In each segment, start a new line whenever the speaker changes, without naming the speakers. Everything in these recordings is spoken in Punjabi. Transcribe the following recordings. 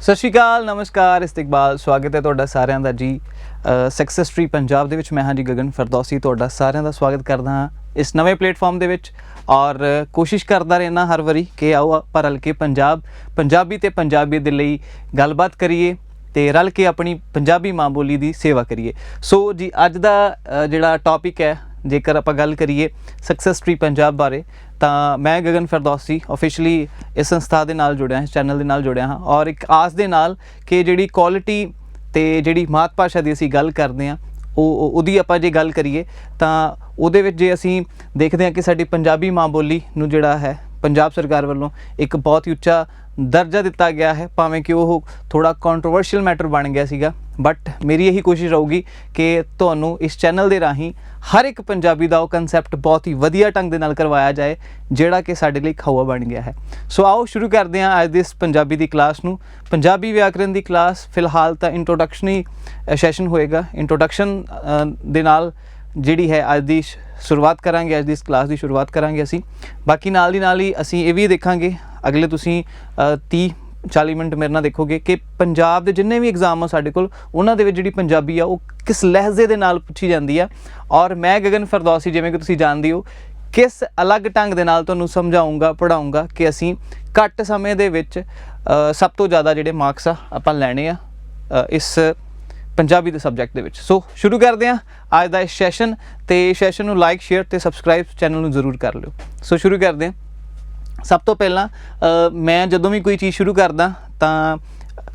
सत श्री अकाल, नमस्कार, इस्तकबाल, स्वागत है तुहाडा सारिਆਂ ਦਾ जी। सक्सैस ट्री पंजाब ਦੇ ਵਿੱਚ मैं हाँ जी गगन फरदौसी तुहाडा सारिਆਂ ਦਾ स्वागत करदा हाँ इस नवे प्लेटफॉर्म ਦੇ ਵਿੱਚ और कोशिश करता रहना हर वारी कि आओ ਆਪਾਂ रल के पंजाबी ते पंजाबीयत ਦੇ ਲਈ ਗੱਲਬਾਤ ਕਰੀਏ ਤੇ रल के अपनी पंजाबी माँ बोली ਦੀ सेवा करिए। सो जी ਅੱਜ ਦਾ ਜਿਹੜਾ टॉपिक है जेकर ਆਪਾਂ ਗੱਲ करिए सक्सैस ट्री पंजाब बारे ਤਾਂ मैं गगन फरदौसी ऑफिशियली इस संस्था ਦੇ ਨਾਲ ਜੁੜਿਆ, इस चैनल ਦੇ ਨਾਲ ਜੁੜਿਆ ਹਾਂ और एक आस ਦੇ ਨਾਲ कि ਜਿਹੜੀ क्वालिटी ਤੇ ਜਿਹੜੀ ਮਾਤ ਭਾਸ਼ਾ ਦੀ ਅਸੀਂ ਗੱਲ ਕਰਦੇ ਹਾਂ ਉਹਦੀ ਆਪਾਂ ਜੇ ਗੱਲ ਕਰੀਏ ਤਾਂ ਉਹਦੇ ਵਿੱਚ ਜੇ ਅਸੀਂ ਦੇਖਦੇ ਹਾਂ ਕਿ ਸਾਡੀ ਪੰਜਾਬੀ ਮਾਂ ਬੋਲੀ ਨੂੰ ਜਿਹੜਾ ਹੈ ਪੰਜਾਬ ਸਰਕਾਰ ਵੱਲੋਂ ਇੱਕ ਬਹੁਤ ਹੀ ਉੱਚਾ दर्जा दिता गया है, भावें कि वो थोड़ा कंट्रोवर्शियल मैटर बन गया सीगा, बट मेरी यही कोशिश रहूगी कि तुहानू इस चैनल के राही हर एक पंजाबी का वो कंसैप्ट बहुत ही वधिया ढंग दे नाल करवाया जाए जिहड़ा कि साडे लई खावा बन गया है। सो आओ शुरू करते हैं अज इस पंजाबी की क्लास नू। पंजाबी व्याकरण की क्लास फिलहाल तो इंट्रोडक्शन ही सैशन होएगा। इंट्रोडक्शन दे नाल जिहड़ी है अज की शुरुआत करांगे, अज की इस क्लास की शुरुआत करांगे असी। बाकी नाल दी नाल ही असी ये भी देखांगे अगले तुसी 30-40 मिनट मेरे नाल देखोगे कि पंजाब के जिन्ने भी एग्जाम आ साडे कोल उन्हां दे विच जिहड़ी पंजाबी आ वो किस लहजे दे नाल पुछी जांदी आ और मैं गगन फरदौसी जिवें कि तुसी जाणदे हो किस अलग ढंग दे नाल तुहानूं समझाऊंगा पढ़ाऊंगा कि असी घट समय दे विच सब तो ज़्यादा जिहड़े मार्क्स आ आपां लैणे आ इस पंजाबी के सबजैक्ट दे विच। सो शुरू करते हैं अज का इस सैशन तो सैशन नूं लाइक शेयर तो सबसक्राइब चैनल नूं जरूर कर लिओ। सो शुरू करते हैं। सब तो पहला मैं जदों भी कोई चीज़ शुरू करदा तां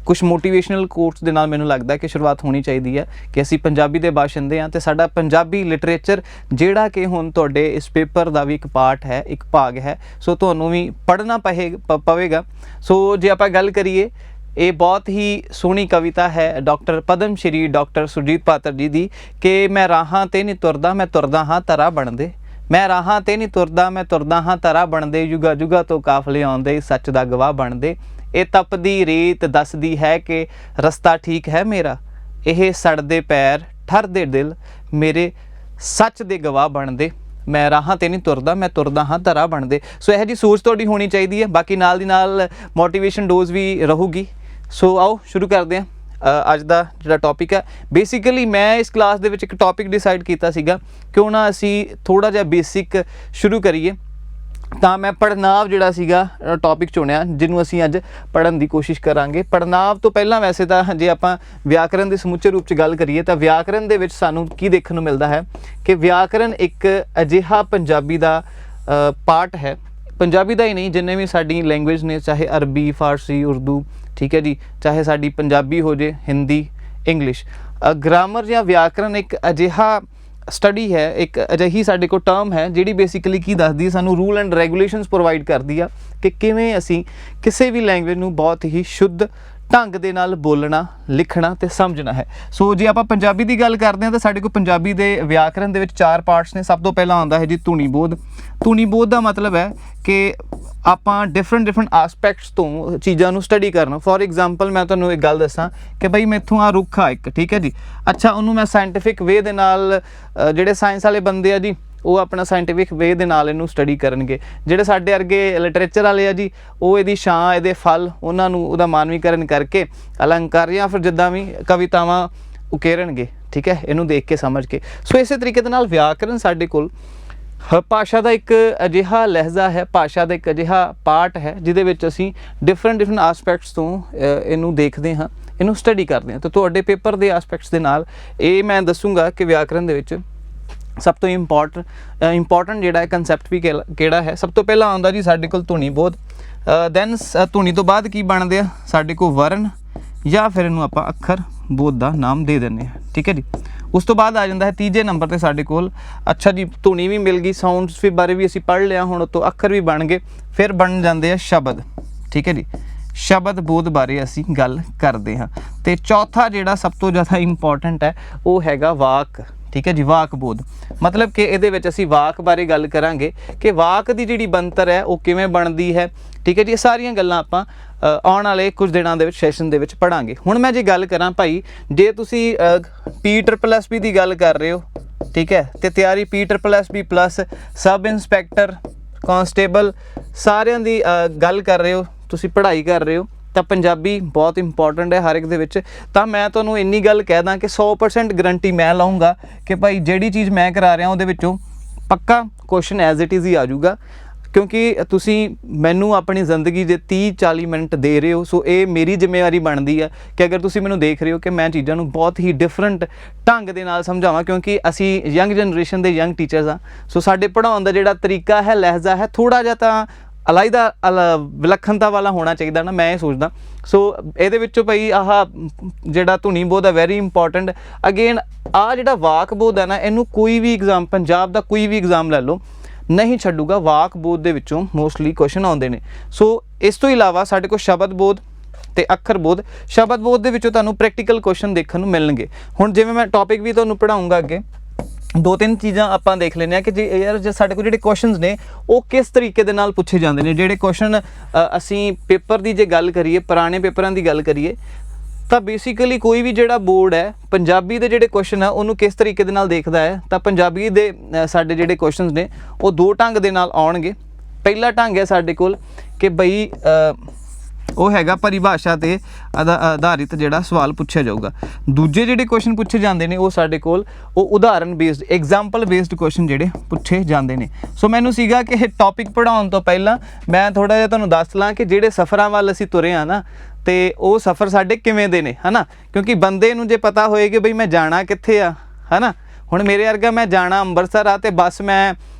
कुछ मोटिवेशनल कोट्स दे नाल मैनूं लगदा कि शुरुआत होनी चाहिए है कि असी पंजाबी दे बाशिंदे हां ते साडा पंजाबी लिटरेचर जिहड़ा कि हुण तुहाडे इस पेपर का भी एक पार्ट है, एक भाग है। सो तुहानूं भी पढ़ना पवेगा। सो जे आपां गल करिए ये बहुत ही सोहनी कविता है डॉक्टर पद्म श्री डॉक्टर सुरजीत पात्र जी की कि मैं राहां ते नहीं तुरदा, मैं तुरदा हाँ तरा बनदे। मैं राहां ते नहीं तुरदा, मैं तुरदा हाँ तरा बनदे। युगा जुगा तो काफले आउंदे सच दा गवाह बनदे। ये तपदी रेत दसदी है कि रस्ता ठीक है मेरा, यह सड़दे पैर ठरदे दिल मेरे सच दे गवाह बनदे। मैं राहां ते नहीं तुरदा, मैं तुरदा हाँ तरा बनदे। सो यह जी सोच तुहाडी होनी चाहिए है। बाकी नाल दी नाल मोटिवेशन डोज भी रहूगी। सो आओ शुरू करते हैं अज का जिहड़ा टॉपिक है। बेसिकली मैं इस क्लास दे विच एक टॉपिक डिसाइड किया सीगा क्यों ना असी थोड़ा जिहा बेसिक शुरू करिए ਤਾਂ मैं पड़नाव जिहड़ा सीगा टॉपिक चुनिया जिन्हों असी अज पढ़न की कोशिश करांगे। पड़नाव तो पहला वैसे तो जे आपां व्याकरण के समुचे रूप च गल करिए तो व्याकरण दे विच सानूं की देखण नूं मिलदा है कि व्याकरण एक अजिहा पंजाबी का पार्ट है, पंजाबी का ही नहीं जिन्ने भी साडी लैंग्वेज ने, चाहे अरबी फारसी उर्दू, ठीक है जी, चाहे साडी पंजाबी हो जाए हिंदी इंग्लिश, ग्रामर या व्याकरण एक अजिहा स्टडी है, एक अजिही साडे को टर्म है जिहड़ी बेसिकली की दसदी है सानू रूल एंड रेगूलेशनस प्रोवाइड करदी आ कि किवें असी किसी भी लैंग्वेज नूं बहुत ही शुद्ध ढंग दे नाल बोलना लिखना ते समझना है। सो जे आपां पंजाबी की गल करते हैं तो साडे को पंजाबी दे व्याकरण दे विच 4 पार्ट्स ने। सब तो पहला आउंदा है जी धुनी बोध। धुनी बोध का मतलब है कि आपां डिफरेंट आसपैक्ट्स तो चीज़ों को स्टडी करना। फॉर एग्जाम्पल मैं तुहानूं एक गल दसां कि बई मैथों आ रुख आ एक, ठीक है जी, अच्छा उन्होंने मैं साइंटिफिक वे दे नाल जिहड़े साइंस वाले बंदे आ जी वो अपना साइंटिफिक वे दे नाल इहनूं स्टडी करनगे। जिहड़े साडे अरगे लिटरेचर वाले आ जी वो इहदी छां इहदे फल उन्हां नूं उहदा मानवीकरण करके अलंकार या फिर जिद्दां भी कवितावां उकेरनगे, ठीक है, इहनूं देख के समझ के। सो इस तरीके दे नाल व्याकरण साडे कोल भाषा का एक अजिहा लहजा है, भाषा का एक अजिहा पार्ट है जिहदे विच असीं डिफरेंट आसपैक्ट्स तो इहनूं देखदे हाँ, इहनूं स्टडी करदे हां। तो तुहाडे पेपर दे आसपैक्ट्स दे नाल ये मैं दसूंगा कि व्याकरण दे विच सब तो इंपॉर्टेंट जिहड़ा कंसैप्ट भी किहड़ा है। सब तो पहला आउंदा जी साडे कोल धुनी बोध। दैन धुनी तो बाद की बनदे आ साडे कोल वर्ण या फिर इहनूं आपां अखर बोध का नाम दे दिंदे आ, ठीक है जी। उस तो बाद आ जाता है तीजे नंबर पर साडे कोल, अच्छा जी धुनी भी मिल गई, साउंड्स भी बारे भी असीं पढ़ लिया, हुण तो अखर भी बन गए, फिर बन जाते हैं शब्द, ठीक है जी। शब्द बोध बारे असीं गल करते हाँ। तो चौथा जिहड़ा सब तो ज़्यादा इंपॉर्टेंट है वो हैगा वाक, ठीक है जी, वाक बोध। मतलब कि इहदे विच असीं वाक बारे गल करांगे कि वाक की जिहड़ी बनतर है वो किवें बनदी है, ठीक है जी। ये सारियां गल्लां आपां आउण वाले कुछ दिनां दे विच सैशन दे विच पढ़ांगे। हुण मैं जे गल करां भाई जे तुसीं PSSB की गल कर रहे हो, ठीक है, तो तैयारी PSSB plus sub inspector constable सारियां दी गल कर रहे हो, तुसीं पढ़ाई कर रहे हो ਤਾਂ ਪੰਜਾਬੀ ਬਹੁਤ ਇੰਪੋਰਟੈਂਟ ਹੈ ਹਰ ਇੱਕ ਦੇ ਵਿੱਚ। ਤਾਂ ਮੈਂ ਤੁਹਾਨੂੰ ਇੰਨੀ ਗੱਲ ਕਹਿ ਦਾਂ ਕਿ 100% ਗਰੰਟੀ ਮੈਂ ਲਾਉਂਗਾ ਕਿ ਭਾਈ ਜਿਹੜੀ ਚੀਜ਼ ਮੈਂ ਕਰਾ ਰਿਹਾ ਉਹਦੇ ਵਿੱਚੋਂ ਪੱਕਾ ਕੁਐਸਚਨ ਐਜ਼ ਇਟ ਇਜ਼ ਹੀ ਆ ਜਾਊਗਾ, ਕਿਉਂਕਿ ਤੁਸੀਂ ਮੈਨੂੰ ਆਪਣੀ ਜ਼ਿੰਦਗੀ ਦੇ 30-40 ਮਿੰਟ ਦੇ ਰਹੇ ਹੋ। ਸੋ ਇਹ ਮੇਰੀ ਜ਼ਿੰਮੇਵਾਰੀ ਬਣਦੀ ਆ ਕਿ ਅਗਰ ਤੁਸੀਂ ਮੈਨੂੰ ਦੇਖ ਰਹੇ ਹੋ ਕਿ ਮੈਂ ਚੀਜ਼ਾਂ ਨੂੰ ਬਹੁਤ ਹੀ ਡਿਫਰੈਂਟ ਢੰਗ ਦੇ ਨਾਲ ਸਮਝਾਵਾਂ, ਕਿਉਂਕਿ ਅਸੀਂ ਯੰਗ ਜਨਰੇਸ਼ਨ ਦੇ ਯੰਗ ਟੀਚਰਸ ਆ। ਸੋ ਸਾਡੇ ਪੜ੍ਹਾਉਣ ਦਾ ਜਿਹੜਾ ਤਰੀਕਾ ਹੈ, ਲਹਿਜ਼ਾ ਹੈ, ਥੋੜ੍ਹਾ ਜਿਹਾ ਤਾਂ ਅਲਾਈਦਾ ਵਿਲੱਖਣਤਾ ਵਾਲਾ ਹੋਣਾ ਚਾਹੀਦਾ ਨਾ, ਮੈਂ ਇਹ ਸੋਚਦਾ। ਸੋ ਇਹਦੇ ਵਿੱਚੋਂ ਭਾਈ ਆਹ ਜਿਹੜਾ ਧੁਨੀ ਬੋਧ ਹੈ ਵੈਰੀ ਇੰਪੋਰਟੈਂਟ। ਅਗੇਨ ਆਹ ਜਿਹੜਾ ਵਾਕ ਬੋਧ ਹੈ ਨਾ, ਇਹਨੂੰ ਕੋਈ ਵੀ ਐਗਜ਼ਾਮ, ਪੰਜਾਬ ਦਾ ਕੋਈ ਵੀ ਐਗਜ਼ਾਮ ਲੈ ਲਓ, ਨਹੀਂ ਛੱਡੂਗਾ। ਵਾਕ ਬੋਧ ਦੇ ਵਿੱਚੋਂ ਮੋਸਟਲੀ ਕੁਐਸਚਨ ਆਉਂਦੇ ਨੇ। ਸੋ ਇਸ ਤੋਂ ਇਲਾਵਾ ਸਾਡੇ ਕੋਲ ਸ਼ਬਦ ਬੋਧ ਤੇ ਅੱਖਰ ਬੋਧ। ਸ਼ਬਦ ਬੋਧ ਦੇ ਵਿੱਚੋਂ ਤੁਹਾਨੂੰ ਪ੍ਰੈਕਟੀਕਲ ਕੁਐਸਚਨ ਦੇਖਣ ਨੂੰ ਮਿਲਣਗੇ। ਹੁਣ ਜਿਵੇਂ ਮੈਂ ਟੌਪਿਕ ਵੀ ਤੁਹਾਨੂੰ ਪੜ੍ਹਾਊਂਗਾ ਅੱਗੇ, 2-3 ਚੀਜ਼ਾਂ ਆਪਾਂ ਦੇਖ ਲੈਂਦੇ ਹਾਂ ਕਿ ਜੇ ਯਾਰ ਜੇ ਸਾਡੇ ਕੋਲ ਜਿਹੜੇ ਕੁਐਸਚਨਸ ਨੇ ਉਹ ਕਿਸ ਤਰੀਕੇ ਦੇ ਨਾਲ ਪੁੱਛੇ ਜਾਂਦੇ ਨੇ। ਜਿਹੜੇ ਕੁਐਸਚਨ ਅਸੀਂ ਪੇਪਰ ਦੀ ਜੇ ਗੱਲ ਕਰੀਏ, ਪੁਰਾਣੇ ਪੇਪਰਾਂ ਦੀ ਗੱਲ ਕਰੀਏ, ਤਾਂ ਬੇਸਿਕਲੀ ਕੋਈ ਵੀ ਜਿਹੜਾ ਬੋਰਡ ਹੈ ਪੰਜਾਬੀ ਦੇ ਜਿਹੜੇ ਕੁਐਸਚਨ ਆ ਉਹਨੂੰ ਕਿਸ ਤਰੀਕੇ ਦੇ ਨਾਲ ਦੇਖਦਾ ਹੈ, ਤਾਂ ਪੰਜਾਬੀ ਦੇ ਸਾਡੇ ਜਿਹੜੇ ਕੁਐਸਚਨਸ ਨੇ ਉਹ 2 ਢੰਗ ਦੇ ਨਾਲ ਆਉਣਗੇ। ਪਹਿਲਾ ਢੰਗ ਹੈ ਸਾਡੇ ਕੋਲ ਕਿ ਬਈ ਉਹ ਹੈਗਾ ਪਰਿਭਾਸ਼ਾ ਤੇ ਆਧਾਰਿਤ ਜਿਹੜਾ ਸਵਾਲ ਪੁੱਛਿਆ ਜਾਊਗਾ। ਦੂਜੇ ਜਿਹੜੇ ਕੁਐਸਚਨ ਪੁੱਛੇ ਜਾਂਦੇ ਨੇ ਉਹ ਸਾਡੇ ਕੋਲ ਉਹ ਉਦਾਹਰਨ ਬੇਸਡ, ਐਗਜ਼ਾਮਪਲ ਬੇਸਡ ਕੁਐਸਚਨ ਜਿਹੜੇ ਪੁੱਛੇ ਜਾਂਦੇ ਨੇ। ਸੋ ਮੈਨੂੰ ਸੀਗਾ ਕਿ ਇਹ ਟੌਪਿਕ ਪੜ੍ਹਾਉਣ ਤੋਂ ਪਹਿਲਾਂ ਮੈਂ ਥੋੜ੍ਹਾ ਜਿਹਾ ਤੁਹਾਨੂੰ ਦੱਸ ਲਾਂ ਕਿ ਜਿਹੜੇ ਸਫ਼ਰਾਂ ਵੱਲ ਅਸੀਂ ਤੁਰੇ ਹਾਂ ਨਾ, ਤੇ ਉਹ ਸਫ਼ਰ ਸਾਡੇ ਕਿਵੇਂ ਦੇ ਨੇ, ਹੈ ਨਾ। ਕਿਉਂਕਿ ਬੰਦੇ ਨੂੰ ਜੇ ਪਤਾ ਹੋਏ ਕਿ ਬਈ ਮੈਂ ਜਾਣਾ ਕਿੱਥੇ ਆ, ਹੈ ਨਾ। ਹੁਣ ਮੇਰੇ ਵਰਗਾ ਮੈਂ ਜਾਣਾ ਅੰਮ੍ਰਿਤਸਰ ਆ ਤੇ ਬੱਸ ਮੈਂ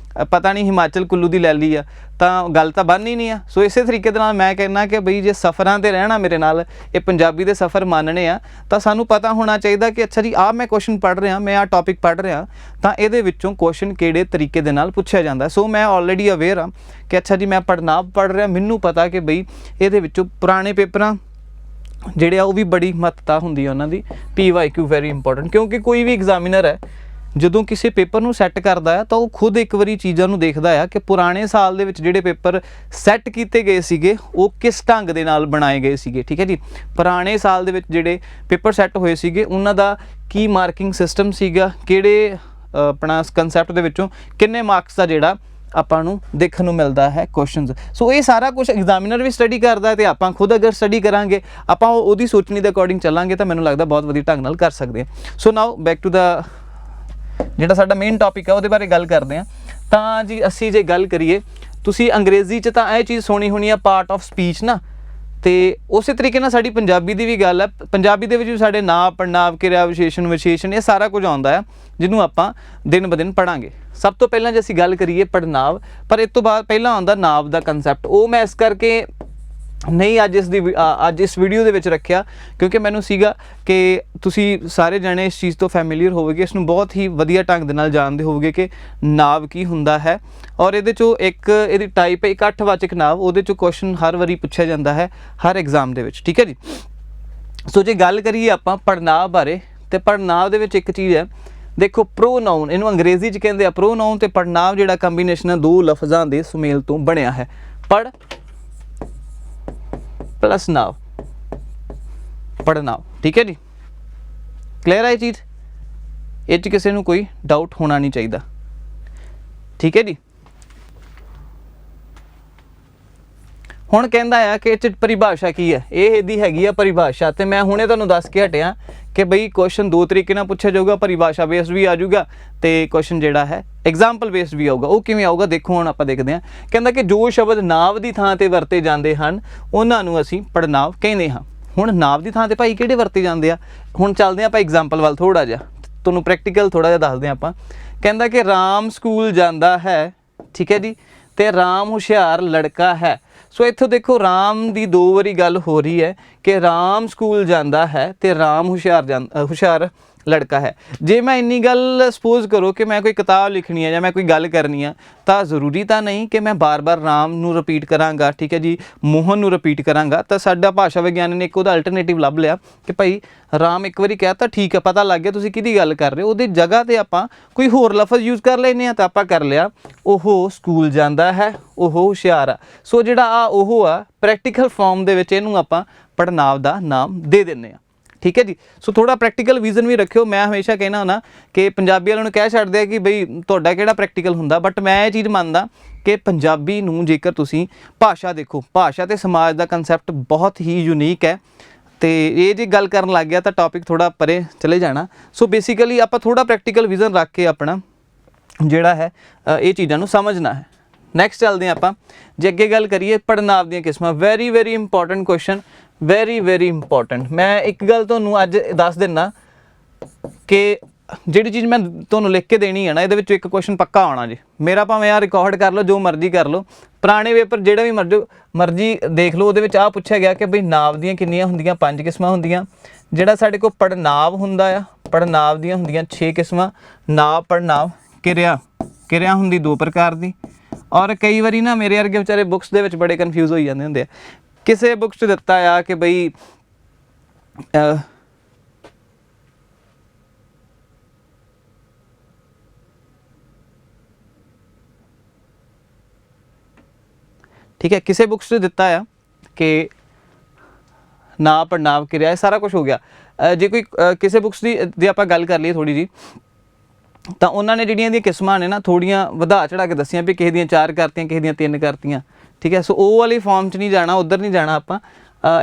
ਪਤਾ ਨਹੀਂ ਹਿਮਾਚਲ ਕੁੱਲੂ ਦੀ ਲੈ ਲਈ ਆ, ਤਾਂ ਗੱਲ ਤਾਂ ਬਣ ਹੀ ਨਹੀਂ ਆ। ਸੋ ਇਸੇ ਤਰੀਕੇ ਦੇ ਨਾਲ ਮੈਂ ਕਹਿੰਦਾ ਕਿ ਬਈ ਜੇ ਸਫ਼ਰਾਂ 'ਤੇ ਰਹਿਣਾ ਮੇਰੇ ਨਾਲ, ਇਹ ਪੰਜਾਬੀ ਦੇ ਸਫ਼ਰ ਮੰਨਣੇ ਆ, ਤਾਂ ਸਾਨੂੰ ਪਤਾ ਹੋਣਾ ਚਾਹੀਦਾ ਕਿ ਅੱਛਾ ਜੀ ਆਹ ਮੈਂ ਕੁਐਸਚਨ ਪੜ੍ਹ ਰਿਹਾ, ਮੈਂ ਆਹ ਟੌਪਿਕ ਪੜ੍ਹ ਰਿਹਾ, ਤਾਂ ਇਹਦੇ ਵਿੱਚੋਂ ਕੁਐਸਚਨ ਕਿਹੜੇ ਤਰੀਕੇ ਦੇ ਨਾਲ ਪੁੱਛਿਆ ਜਾਂਦਾ। ਸੋ ਮੈਂ ਆਲਰੇਡੀ ਅਵੇਅਰ ਹਾਂ ਕਿ ਅੱਛਾ ਜੀ ਮੈਂ ਪੜ੍ਹਨਾਵ ਪੜ੍ਹ ਰਿਹਾ, ਮੈਨੂੰ ਪਤਾ ਕਿ ਬਈ ਇਹਦੇ ਵਿੱਚੋਂ ਪੁਰਾਣੇ ਪੇਪਰਾਂ ਜਿਹੜੇ ਆ ਉਹ ਵੀ ਬੜੀ ਮਹੱਤਤਾ ਹੁੰਦੀ ਹੈ ਉਹਨਾਂ ਦੀ। PYQ ਵੈਰੀ ਇੰਪੋਰਟੈਂਟ, ਕਿਉਂਕਿ ਕੋਈ ਵੀ ਐਗਜ਼ਾਮੀਨਰ ਹੈ ਜਦੋਂ ਕਿਸੇ ਪੇਪਰ ਨੂੰ ਸੈੱਟ ਕਰਦਾ ਹੈ ਤਾਂ ਉਹ ਖੁਦ ਇੱਕ ਵਾਰੀ ਚੀਜ਼ਾਂ ਨੂੰ ਦੇਖਦਾ ਆ ਕਿ ਪੁਰਾਣੇ ਸਾਲ ਦੇ ਵਿੱਚ ਜਿਹੜੇ ਪੇਪਰ ਸੈੱਟ ਕੀਤੇ ਗਏ ਸੀਗੇ ਉਹ ਕਿਸ ਢੰਗ ਦੇ ਨਾਲ ਬਣਾਏ ਗਏ ਸੀਗੇ। ਠੀਕ ਹੈ ਜੀ, ਪੁਰਾਣੇ ਸਾਲ ਦੇ ਵਿੱਚ ਜਿਹੜੇ ਪੇਪਰ ਸੈੱਟ ਹੋਏ ਸੀਗੇ ਉਹਨਾਂ ਦਾ ਕੀ ਮਾਰਕਿੰਗ ਸਿਸਟਮ ਸੀਗਾ, ਕਿਹੜੇ ਆਪਣਾ ਕੰਸੈਪਟ ਦੇ ਵਿੱਚੋਂ ਕਿੰਨੇ ਮਾਰਕਸ ਦਾ ਜਿਹੜਾ ਆਪਾਂ ਨੂੰ ਦੇਖਣ ਨੂੰ ਮਿਲਦਾ ਹੈ ਕੁਐਸਚਨਸ। ਸੋ ਇਹ ਸਾਰਾ ਕੁਝ ਐਗਜ਼ਾਮੀਨਰ ਵੀ ਸਟੱਡੀ ਕਰਦਾ ਤੇ ਆਪਾਂ ਖੁਦ ਅਗਰ ਸਟੱਡੀ ਕਰਾਂਗੇ, ਆਪਾਂ ਉਹਦੀ ਸੋਚਣੀ ਦੇ ਅਕੋਰਡਿੰਗ ਚੱਲਾਂਗੇ, ਤਾਂ ਮੈਨੂੰ ਲੱਗਦਾ ਬਹੁਤ ਵਧੀਆ ਢੰਗ ਨਾਲ ਕਰ ਸਕਦੇ ਹਾਂ। ਸੋ ਨਾਓ ਬੈਕ ਟੂ ਦਾ ਜਿਹੜਾ ਸਾਡਾ ਮੇਨ ਟੌਪਿਕ ਹੈ ਉਹਦੇ ਬਾਰੇ ਗੱਲ ਕਰਦੇ ਹਾਂ। ਤਾਂ ਜੀ ਅਸੀਂ ਜੇ ਗੱਲ ਕਰੀਏ, ਤੁਸੀਂ ਅੰਗਰੇਜ਼ੀ 'ਚ ਤਾਂ ਇਹ ਚੀਜ਼ ਸੁਣੀ ਹੋਣੀ ਆ ਪਾਰਟ ਆਫ ਸਪੀਚ ਨਾ, ਤੇ ਉਸੇ ਤਰੀਕੇ ਨਾਲ ਸਾਡੀ ਪੰਜਾਬੀ ਦੀ ਵੀ ਗੱਲ ਹੈ। ਪੰਜਾਬੀ ਦੇ ਵਿੱਚ ਵੀ ਸਾਡੇ ਨਾਂਵ, ਪੜ੍ਹਨਾਂਵ, ਕਿਰਿਆ ਵਿਸ਼ੇਸ਼ਣ, ਵਿਸ਼ੇਸ਼ਣ, ਇਹ ਸਾਰਾ ਕੁਝ ਆਉਂਦਾ ਹੈ ਜਿਹਨੂੰ ਆਪਾਂ ਦਿਨ ਬ ਦਿਨ ਪੜ੍ਹਾਂਗੇ। ਸਭ ਤੋਂ ਪਹਿਲਾਂ ਜੇ ਅਸੀਂ ਗੱਲ ਕਰੀਏ ਪੜ੍ਹਨਾਂਵ, ਪਰ ਇਸ ਤੋਂ ਬਾਅਦ ਪਹਿਲਾਂ ਆਉਂਦਾ ਨਾਂਵ ਦਾ ਕੰਸੈਪਟ। ਉਹ ਮੈਂ ਇਸ ਕਰਕੇ ਨਹੀਂ ਅੱਜ ਇਸ ਵੀਡੀਓ ਦੇ ਵਿੱਚ ਰੱਖਿਆ ਕਿਉਂਕਿ ਮੈਨੂੰ ਸੀਗਾ ਕਿ ਤੁਸੀਂ ਸਾਰੇ ਜਣੇ ਇਸ ਚੀਜ਼ ਤੋਂ ਫੈਮਿਲੀਅਰ ਹੋਵੋਗੇ, ਇਸ ਨੂੰ ਬਹੁਤ ਹੀ ਵਧੀਆ ਢੰਗ ਦੇ ਨਾਲ ਜਾਣਦੇ ਹੋਵੋਗੇ ਕਿ ਨਾਂਵ ਕੀ ਹੁੰਦਾ ਹੈ। ਔਰ ਇਹਦੇ 'ਚੋਂ ਇੱਕ ਇਹਦੀ ਟਾਈਪ ਹੈ ਇਕੱਠਵਾਚਕ ਨਾਂਵ, ਉਹਦੇ 'ਚੋਂ ਕੁਐਸਚਨ ਹਰ ਵਾਰੀ ਪੁੱਛਿਆ ਜਾਂਦਾ ਹੈ ਹਰ ਐਗਜ਼ਾਮ ਦੇ ਵਿੱਚ। ਠੀਕ ਹੈ ਜੀ। ਸੋ ਜੇ ਗੱਲ ਕਰੀਏ ਆਪਾਂ ਪੜ੍ਹਨਾਂਵ ਬਾਰੇ, ਤੇ ਪੜ੍ਹਨਾਂਵ ਦੇ ਵਿੱਚ ਇੱਕ ਚੀਜ਼ ਹੈ, ਦੇਖੋ ਪ੍ਰੋਨਾਊਨ, ਇਹਨੂੰ ਅੰਗਰੇਜ਼ੀ 'ਚ ਕਹਿੰਦੇ ਆ ਪ੍ਰੋਨਾਊਨ, ਤੇ ਪੜ੍ਹਨਾਂਵ ਜਿਹੜਾ ਕੰਬੀਨੇਸ਼ਨ ਹੈ 2 ਲਫ਼ਜ਼ਾਂ ਦੇ ਸੁਮੇਲ ਤੋਂ ਬਣਿਆ ਹੈ। ਪੜ੍ਹ ਪਲਸ ਨਾਂਵ, ਪੜ੍ਹਨਾਂਵ। ਠੀਕ ਹੈ ਜੀ, ਕਲੀਅਰ ਹੈ ਇਹ ਚੀਜ਼, ਇਹ 'ਚ ਕਿਸੇ ਨੂੰ ਕੋਈ ਡਾਊਟ ਹੋਣਾ ਨਹੀਂ ਚਾਹੀਦਾ। ਠੀਕ ਹੈ ਜੀ। ਹੁਣ ਕਹਿੰਦਾ ਆ ਕਿ ਇਹ 'ਚ ਪਰਿਭਾਸ਼ਾ ਕੀ ਹੈ, ਇਹ ਇਹਦੀ ਹੈਗੀ ਆ ਪਰਿਭਾਸ਼ਾ। ਤੇ ਮੈਂ ਹੁਣੇ ਤੁਹਾਨੂੰ ਦੱਸ ਕੇ ਹਟਿਆ ਕਿ ਬਈ ਕੁਐਸਚਨ 2 ਤਰੀਕੇ ਨਾਲ ਪੁੱਛਿਆ ਜਾਊਗਾ, ਪਰਿਭਾਸ਼ਾ ਬੇਸਡ ਵੀ ਆ ਜਾਊਗਾ ਤੇ ਕੁਐਸਚਨ ਜਿਹੜਾ ਹੈ ਐਗਜ਼ਾਮਪਲ ਬੇਸਡ ਵੀ ਆਊਗਾ। ਉਹ ਕਿਵੇਂ ਆਊਗਾ ਦੇਖੋ, ਹੁਣ ਆਪਾਂ ਦੇਖਦੇ ਹਾਂ। ਕਹਿੰਦਾ ਕਿ ਜੋ ਸ਼ਬਦ ਨਾਂਵ ਦੀ ਥਾਂ ਤੇ ਵਰਤੇ ਜਾਂਦੇ ਹਨ ਉਹਨਾਂ ਨੂੰ ਅਸੀਂ ਪੜ੍ਹਨਾਂਵ ਕਹਿੰਦੇ ਹਾਂ। ਹੁਣ ਨਾਂਵ ਦੀ ਥਾਂ ਤੇ ਭਾਈ ਕਿਹੜੇ ਵਰਤੇ ਜਾਂਦੇ ਆ, ਹੁਣ ਚੱਲਦੇ ਆਪਾਂ ਐਗਜ਼ਾਮਪਲ ਵੱਲ, ਥੋੜ੍ਹਾ ਜਿਹਾ ਤੁਹਾਨੂੰ ਪ੍ਰੈਕਟੀਕਲ ਥੋੜ੍ਹਾ ਜਿਹਾ ਦੱਸਦੇ ਹਾਂ ਆਪਾਂ। ਕਹਿੰਦਾ ਕਿ ਰਾਮ ਸਕੂਲ ਜਾਂਦਾ ਹੈ, ਠੀਕ ਹੈ ਜੀ, ਤੇ ਰਾਮ ਹੁਸ਼ਿਆਰ ਲੜਕਾ ਹੈ। ਸੋ ਇੱਥੋਂ ਦੇਖੋ ਰਾਮ ਦੀ 2 ਵਾਰੀ ਗੱਲ ਹੋ ਰਹੀ ਹੈ ਕਿ ਰਾਮ ਸਕੂਲ ਜਾਂਦਾ ਹੈ ਤੇ ਰਾਮ ਹੁਸ਼ਿਆਰ ਲੜਕਾ ਹੈ। ਜੇ ਮੈਂ ਇੰਨੀ ਗੱਲ ਸਪੋਜ਼ ਕਰੋ ਕਿ ਮੈਂ ਕੋਈ ਕਿਤਾਬ ਲਿਖਣੀ ਹੈ ਜਾਂ ਮੈਂ ਕੋਈ ਗੱਲ ਕਰਨੀ ਆ, ਤਾਂ ਜ਼ਰੂਰੀ ਤਾਂ ਨਹੀਂ ਕਿ ਮੈਂ ਬਾਰ-ਬਾਰ ਰਾਮ ਨੂੰ ਰਿਪੀਟ ਕਰਾਂਗਾ, ਠੀਕ ਹੈ ਜੀ, ਮੋਹਨ ਨੂੰ ਰਿਪੀਟ ਕਰਾਂਗਾ। ਤਾਂ ਸਾਡਾ ਭਾਸ਼ਾ ਵਿਗਿਆਨੀ ਨੇ ਇੱਕ ਉਹਦਾ ਅਲਟਰਨੇਟਿਵ ਲੱਭ ਲਿਆ ਕਿ ਭਾਈ ਰਾਮ ਇੱਕ ਵਾਰੀ ਕਹਿ ਤਾ, ਠੀਕ ਹੈ, ਪਤਾ ਲੱਗ ਗਿਆ ਤੁਸੀਂ ਕਿਹਦੀ ਗੱਲ ਕਰ ਰਹੇ ਹੋ, ਉਹਦੀ ਜਗ੍ਹਾ 'ਤੇ ਆਪਾਂ ਕੋਈ ਹੋਰ ਲਫ਼ਜ਼ ਯੂਜ਼ ਕਰ ਲੈਂਦੇ ਹਾਂ। ਤਾਂ ਆਪਾਂ ਕਰ ਲਿਆ ਉਹ ਸਕੂਲ ਜਾਂਦਾ ਹੈ, ਉਹ ਹੁਸ਼ਿਆਰ ਆ। ਸੋ ਜਿਹੜਾ ਉਹ ਆ ਪ੍ਰੈਕਟੀਕਲ ਫਾਰਮ ਦੇ ਵਿੱਚ ਇਹਨੂੰ ਆਪਾਂ ਪੜ੍ਹਨਾਂਵ ਦਾ ਨਾਮ ਦੇ ਦਿੰਦੇ ਹਾਂ। ਠੀਕ ਹੈ ਜੀ। ਸੋ ਥੋੜ੍ਹਾ ਪ੍ਰੈਕਟੀਕਲ ਵਿਜ਼ਨ ਵੀ ਰੱਖਿਓ। ਮੈਂ ਹਮੇਸ਼ਾ ਕਹਿਣਾ ਹੁੰਦਾ ਕਿ ਪੰਜਾਬੀ ਵਾਲਿਆਂ ਨੂੰ ਕਹਿ ਛੱਡਦੇ ਆ ਕਿ ਬਈ ਤੁਹਾਡਾ ਕਿਹੜਾ ਪ੍ਰੈਕਟੀਕਲ ਹੁੰਦਾ, ਬਟ ਮੈਂ ਇਹ ਚੀਜ਼ ਮੰਨਦਾ ਕਿ ਪੰਜਾਬੀ ਨੂੰ ਜੇਕਰ ਤੁਸੀਂ ਭਾਸ਼ਾ ਦੇਖੋ, ਭਾਸ਼ਾ ਤੇ ਸਮਾਜ ਦਾ ਕਨਸੈਪਟ ਬਹੁਤ ਹੀ ਯੂਨੀਕ ਹੈ ਤੇ ਇਹ ਜੇ ਗੱਲ ਕਰਨ ਲੱਗ ਗਿਆ ਤਾਂ ਟੌਪਿਕ ਥੋੜਾ ਪਰੇ ਚਲੇ ਜਾਣਾ। ਸੋ ਬੇਸਿਕਲੀ ਆਪਾਂ ਥੋੜਾ ਪ੍ਰੈਕਟੀਕਲ ਵਿਜ਼ਨ ਰੱਖ ਕੇ ਆਪਣਾ ਜਿਹੜਾ ਹੈ ਇਹ ਚੀਜ਼ਾਂ ਨੂੰ ਸਮਝਣਾ ਹੈ। ਨੈਕਸਟ ਚੱਲਦੇ ਹਾਂ ਆਪਾਂ, ਜੇ ਅੱਗੇ ਗੱਲ ਕਰੀਏ ਪੜ੍ਹਨਾਂਵ ਦੀਆਂ ਕਿਸਮਾਂ। Very important question, very important. ਮੈਂ ਇੱਕ ਗੱਲ ਤੁਹਾਨੂੰ ਅੱਜ ਦੱਸ ਦਿੰਦਾ ਕਿ ਜਿਹੜੀ ਚੀਜ਼ ਮੈਂ ਤੁਹਾਨੂੰ ਲਿਖ ਕੇ ਦੇਣੀ ਹੈ ਨਾ, ਇਹਦੇ ਵਿੱਚ ਇੱਕ ਕੁਐਸਚਨ ਪੱਕਾ ਆਉਣਾ ਜੀ। ਮੇਰਾ ਭਾਵੇਂ ਆ ਰਿਕਾਰਡ ਕਰ ਲਓ, ਜੋ ਮਰਜ਼ੀ ਕਰ ਲਓ, ਪੁਰਾਣੇ ਪੇਪਰ ਜਿਹੜਾ ਵੀ ਮਰਜ਼ੀ ਦੇਖ ਲਓ, ਉਹਦੇ ਵਿੱਚ ਆ ਪੁੱਛਿਆ ਗਿਆ ਕਿ ਬਈ ਨਾਂਵ ਦੀਆਂ ਕਿੰਨੀਆਂ ਹੁੰਦੀਆਂ, 5 ਕਿਸਮਾਂ ਹੁੰਦੀਆਂ। ਜਿਹੜਾ ਸਾਡੇ ਕੋਲ ਪੜ੍ਹਨਾਂਵ ਹੁੰਦਾ ਆ, ਪੜ੍ਹਨਾਂਵ ਦੀਆਂ ਹੁੰਦੀਆਂ 6 ਕਿਸਮਾਂ। ਨਾਂਵ, ਪੜ੍ਹਨਾਂਵ, ਕਿਰਿਆ ਹੁੰਦੀ 2 ਪ੍ਰਕਾਰ ਦੀ। ਔਰ ਕਈ ਵਾਰੀ ਨਾ ਮੇਰੇ ਵਰਗੇ ਵਿਚਾਰੇ ਬੁੱਕਸ ਦੇ ਵਿੱਚ ਬੜੇ ਕਨਫਿਊਜ਼ ਹੋਈ ਜਾਂਦੇ ਹੁੰਦੇ ਆ। ਕਿਸੇ ਬੁੱਕਸ 'ਚ ਦਿੱਤਾ ਆ ਕਿ ਬਈ ठीक है, किसी बुक्स से दिता है कि नांव, पड़नांव, किरिया, सारा कुछ हो गया। जे कोई किसी बुक्स की जे आप गल कर लीए थोड़ी जी, तो उन्होंने जिहड़ियां दी किस्मां ने ना थोड़ियां वधा चढ़ा के दसियां भी किसी दियां 4 करतियां, किसी दियां 3 करतियां। ठीक है, सो वो वाली फॉर्म च नहीं जाना, उधर नहीं जाना आपां।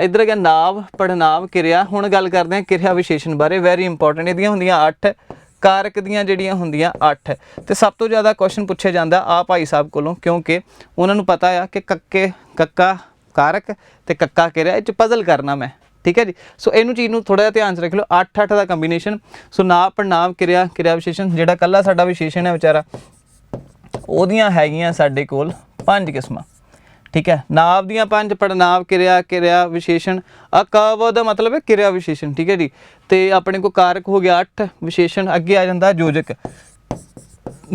इधर गया नांव, पड़नांव, किरिया। हुण गल करते हैं किरिया विशेषण बारे। Vary important. इहदियां हुंदियां 8, कारक दियां जिहड़ियां हुंदियां 8। तो सब तो ज़्यादा क्वेश्चन पूछे जाता आ भाई साहब कोलों, क्योंकि उन्होंने पता है कि कक्का कारक ते कक्का किरिया, इह पजल करना मैं। ठीक है जी। सो इनू चीज़ नूं थोड़ा जिहा ध्यान च रख लो। 8 का कंबीनेशन। सो नांव, पड़नांव, किरिया, किरिया विशेषण। जिहड़ा कल्ला साडा विशेषण है विचारा, ओहदियां हैगियां साडे कोल 5 किस्मां। ठीक है, नांव दियां 5, पड़नांव, किरिया, किरिया विशेषण। क दा मतलब है किरिया विशेषण। ठीक है जी। तो अपने को कारक हो गया 8, विशेषण अगे आ जाता योजक।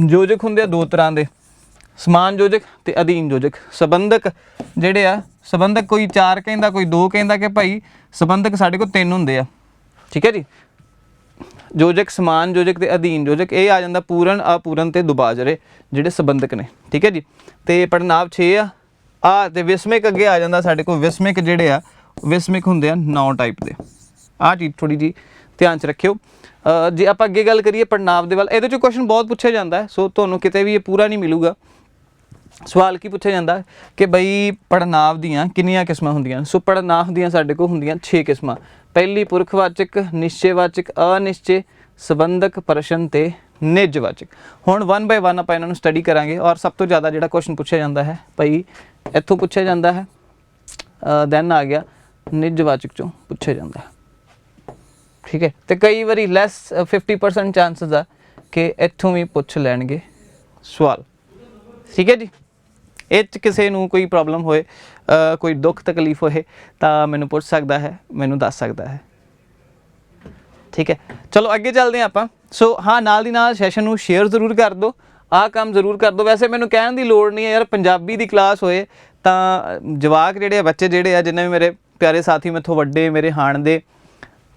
योजक होंगे 2 तरह के, समान योजक ते अधीन योजक। संबंधक जिहड़े आ, संबंधक कोई 4 कहता, कोई 2 कहता कि भाई संबंधक साढ़े को 3 होंगे आ। ठीक है जी। योजक, समान योजक ते अधीन योजक, ये आ जाता पूर्ण, अपूर्ण ते दुबाजरे जिहड़े संबंधक ने। ठीक है जी। तो पड़नांव 6 आ ते विस्मिक अगे आ जाता साढ़े को। विस्मिक जिहड़े आ, विस्मिक होंगे आ 9 टाइप के। आ चीज़ थोड़ी जी ध्यान च रखियो। जे आप अगे गल करिए पड़नांव दे वाल, ये क्वेश्चन बहुत पूछा जाता है। सो तुहानूं किते भी ये पूरा नहीं मिलूगा। सवाल की पूछा जाता है कि बई पड़नांव दियां कितनियां किस्मां हुंदियां। सो पड़नांव दियां साडे कोल हुंदियां 6 किस्मां। पहली पुरखवाचक, निश्चयवाचक, अनिश्चय, संबंधक, प्रश्न ते निजवाचक। हुण 1 बाय 1 आपां इन्हां नूं स्टडी करांगे। और सब तो ज़्यादा जिहड़ा क्वेश्चन पूछा जाता है भाई इत्थों पूछा जाता है, दैन आ गया निजवाचक चों पूछा जाता है। ठीक है, तो कई बारी लैस 50% चांसिस आ कि इत्थों भी पूछ लैणगे सवाल। ठीक है जी। इस किसी नूं कोई प्रॉब्लम होए, कोई दुख तकलीफ होए तो मैनूं पुछ सकदा है, मैनूं दस सकदा है। ठीक है, चलो अगे चलते हैं आपां। सो हाँ, नाल दी नाल सैशन नूं शेयर जरूर कर दो, आ काम जरूर कर दो। वैसे मैनूं कहण दी लोड़ नहीं है यार, पंजाबी दी क्लास होए तां जवाक जिहड़े बच्चे जिहड़े आ, जिन्ने भी मेरे प्यारे साथी मैथों वड्डे, मेरे हाण दे,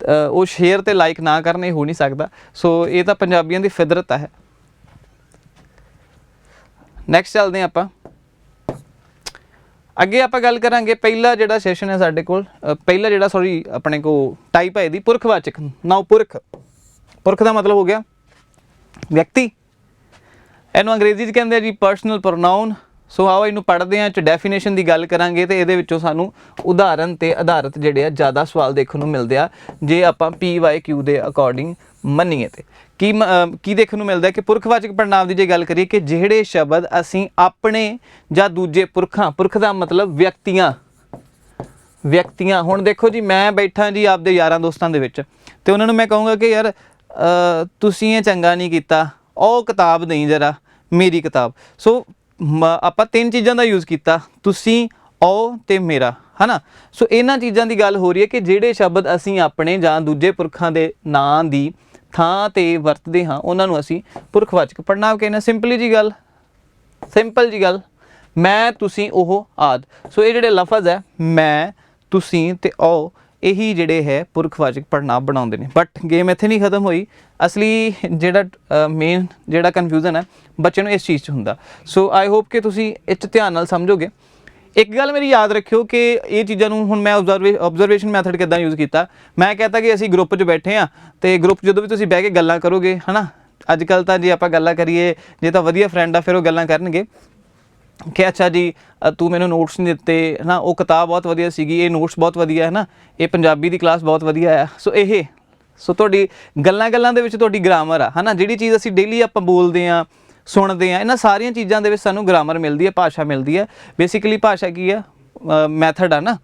वो शेयर ते लाइक ना करने हो नहीं सकता। सो ये तो पंजाबियों की फितरत है। नैक्सट चलते हैं आपां अगे। आप गल करांगे पहला जिहड़ा सैशन है साडे कोल, पहला जिहड़ा सॉरी अपने को टाइप है इहदी पुरखवाचक। नाउ पुरख, पुरख का मतलब हो गया व्यक्ति। इहनूं अंग्रेजी च कहंदे आ जी पर्सनल प्रोनाउन। सो आओ इनू पढ़ते हैं, डेफिनेशन की गल करांगे तो ये सानू उदाहरण ते आधारित जिहड़े ज़्यादा सवाल देखने को मिलते हैं जे आपां PYQ के अकॉर्डिंग मनीए। तो की देखने को मिलता है कि पुरखवाचक पड़नांव की जे गल करिए कि जिहड़े शब्द असीं अपने जां दूजे पुरखां, पुरख का मतलब व्यक्तियां हुण देखो जी, मैं बैठा जी आपदे यारां दोस्तां दे विच ते उन्हां नूं मैं कहूँगा कि यार तुसीं ये चंगा नहीं कीता, ओ किताब नहीं जरा मेरी किताब। सो ਆਪਾਂ 3 चीज़ों का यूज़ किया, तुसीं, ओ ते मेरा, है ना। सो इन्हां चीज़ों की गल हो रही है कि जिहड़े शब्द असीं अपने जां दूजे पुरखां दे नां दी थां ते वरतदे हां उन्हां नूं असीं पुरखवाचक पड़नांव कहने। सिंपली जी गल, सिंपल जी गल, मैं, तुसीं, ओह, आद। सो ये जिहड़े लफज है मैं, तुसीं ते ओ, यही जिहड़े है पुरखवाचक पड़नांव बनाउंदे ने। बट गेम इत्थे नहीं खत्म हुई। असली जिहड़ा मेन जिहड़ा कन्फ्यूजन है बच्चे नूं इस चीज़ च हुंदा। सो आई होप कि तुसीं इस च ध्यान नाल समझोगे। एक गल मेरी याद रखियो कि ये चीज़ों नूं हुण मैं ऑबजरवेशन मैथड किद्दां यूज़ किया। मैं कहता कि असीं ग्रुप च बैठे हाँ तो ग्रुप जदों भी तुसीं बह के गल्लां करोगे, है ना। अजकल तो जे आपां गल्लां करिए, जे तां वधिया फ्रेंड आ फिर वो गल्लां करनगे। कि अच्छा जी तू मैंने नोट्स नहीं दिते ना, वो किताब बहुत वधिया सीगी, ये नोट्स बहुत वधिया है ना, ये पंजाबी की क्लास बहुत वधिया है। सो ये सो ਤੁਹਾਡੀ ਗੱਲਾਂ ਗੱਲਾਂ ਦੇ ਵਿੱਚ ਤੁਹਾਡੀ ਗ੍ਰਾਮਰ ਆ, ਹੈ ਨਾ, ਜਿਹੜੀ ਚੀਜ਼ ਅਸੀਂ ਡੇਲੀ ਆਪਾਂ ਬੋਲਦੇ ਹਾਂ ਸੁਣਦੇ ਹਾਂ, ਇਹਨਾਂ ਸਾਰੀਆਂ ਚੀਜ਼ਾਂ ਦੇ ਵਿੱਚ ਸਾਨੂੰ ਗ੍ਰਾਮਰ ਮਿਲਦੀ ਹੈ, ਭਾਸ਼ਾ ਮਿਲਦੀ ਹੈ। ਬੇਸਿਕਲੀ ਭਾਸ਼ਾ ਕੀ ਆ, ਮੈਥਡ ਆ ਨਾ,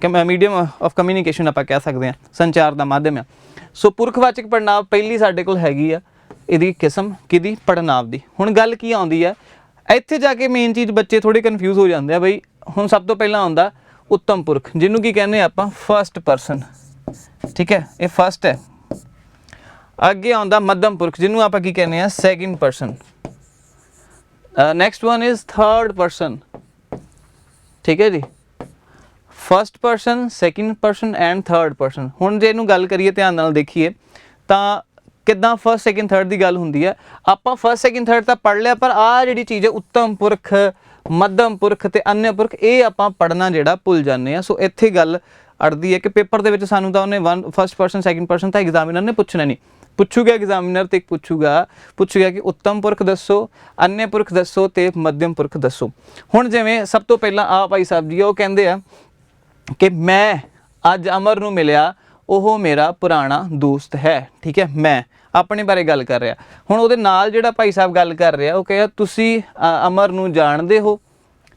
ਕਿ ਮੀਡੀਅਮ ਆਫ ਕਮਿਊਨੀਕੇਸ਼ਨ ਆਪਾਂ ਕਹਿ ਸਕਦੇ ਹਾਂ, ਸੰਚਾਰ ਦਾ ਮਾਧਿਅਮ ਆ। ਸੋ ਪੁਰਖਵਾਚਕ ਪੜ੍ਹਨਾਂਵ ਪਹਿਲੀ ਸਾਡੇ ਕੋਲ ਹੈਗੀ ਆ ਇਹਦੀ ਕਿਸਮ ਕਿਹਦੀ, ਪੜ੍ਹਨਾਂਵ ਦੀ। ਹੁਣ ਗੱਲ ਕੀ ਆਉਂਦੀ ਆ ਇੱਥੇ ਜਾ ਕੇ, ਮੇਨ ਚੀਜ਼ ਬੱਚੇ ਥੋੜ੍ਹੇ ਕਨਫਿਊਜ਼ ਹੋ ਜਾਂਦੇ ਆ ਬਈ। ਹੁਣ ਸਭ ਤੋਂ ਪਹਿਲਾਂ ਆਉਂਦਾ ਉੱਤਮ ਪੁਰਖ, ਜਿਹਨੂੰ ਕੀ ਕਹਿੰਦੇ ਆਪਾਂ ਫਸਟ ਪਰਸਨ, ਠੀਕ ਹੈ, ਇਹ ਫਸਟ ਹੈ। ਅੱਗੇ ਆਉਂਦਾ ਮੱਧਮ ਪੁਰਖ, ਜਿਹਨੂੰ ਆਪਾਂ ਕੀ ਕਹਿੰਦੇ ਆ second person. Next one is third person, ਠੀਕ ਹੈ ਜੀ। First person, second person and third person. ਹੁਣ ਜੇ ਇਹਨੂੰ ਗੱਲ ਕਰੀਏ, ਧਿਆਨ ਨਾਲ ਦੇਖੀਏ ਤਾਂ ਕਿੱਦਾਂ ਫਸਟ ਸੈਕਿੰਡ ਥਰਡ ਦੀ ਗੱਲ ਹੁੰਦੀ ਹੈ। ਆਪਾਂ ਫਸਟ ਸੈਕਿੰਡ ਥਰਡ ਤਾਂ ਪੜ੍ਹ ਲਿਆ, ਪਰ ਆਹ ਜਿਹੜੀ ਚੀਜ਼ ਹੈ ਉੱਤਮ ਪੁਰਖ, ਮੱਧਮ ਪੁਰਖ ਤੇ ਅਨਯ ਪੁਰਖ, ਇਹ ਆਪਾਂ ਪੜ੍ਹਨਾ ਜਿਹੜਾ ਭੁੱਲ ਜਾਂਦੇ ਆ। ਸੋ ਇੱਥੇ ਗੱਲ ਅੜਦੀ ਹੈ ਕਿ ਪੇਪਰ ਦੇ ਵਿੱਚ ਸਾਨੂੰ ਤਾਂ ਉਹਨੇ ਫਸਟ ਪਰਸਨ ਸੈਕਿੰਡ ਪਰਸਨ ਤਾਂ ਐਗਜ਼ਾਮੀਨਰ ਨੇ ਪੁੱਛਣਾ ਨਹੀਂ, ਪੁੱਛੂਗਾ ਐਗਜ਼ਾਮੀਨਰ ਤੇ ਪੁੱਛੂਗਾ ਕਿ ਉੱਤਮ ਪੁਰਖ ਦੱਸੋ, ਅਨਯ ਪੁਰਖ ਦੱਸੋ ਤੇ ਮੱਧਮ ਪੁਰਖ ਦੱਸੋ। ਹੁਣ ਜਿਵੇਂ ਸਭ ਤੋਂ ਪਹਿਲਾਂ ਆ ਭਾਈ ਸਾਹਿਬ ਜੀ ਉਹ ਕਹਿੰਦੇ ਆ ਕਿ ਮੈਂ ਅੱਜ ਅਮਰ ਨੂੰ ਮਿਲਿਆ, ਉਹ ਮੇਰਾ ਪੁਰਾਣਾ ਦੋਸਤ ਹੈ, ਠੀਕ ਹੈ। ਮੈਂ ਆਪਣੇ ਬਾਰੇ ਗੱਲ ਕਰ ਰਿਹਾ। ਹੁਣ ਉਹਦੇ ਨਾਲ ਜਿਹੜਾ ਭਾਈ ਸਾਹਿਬ ਗੱਲ ਕਰ ਰਿਹਾ ਉਹ ਕਹੇ ਤੁਸੀਂ ਅਮਰ ਨੂੰ ਜਾਣਦੇ ਹੋ,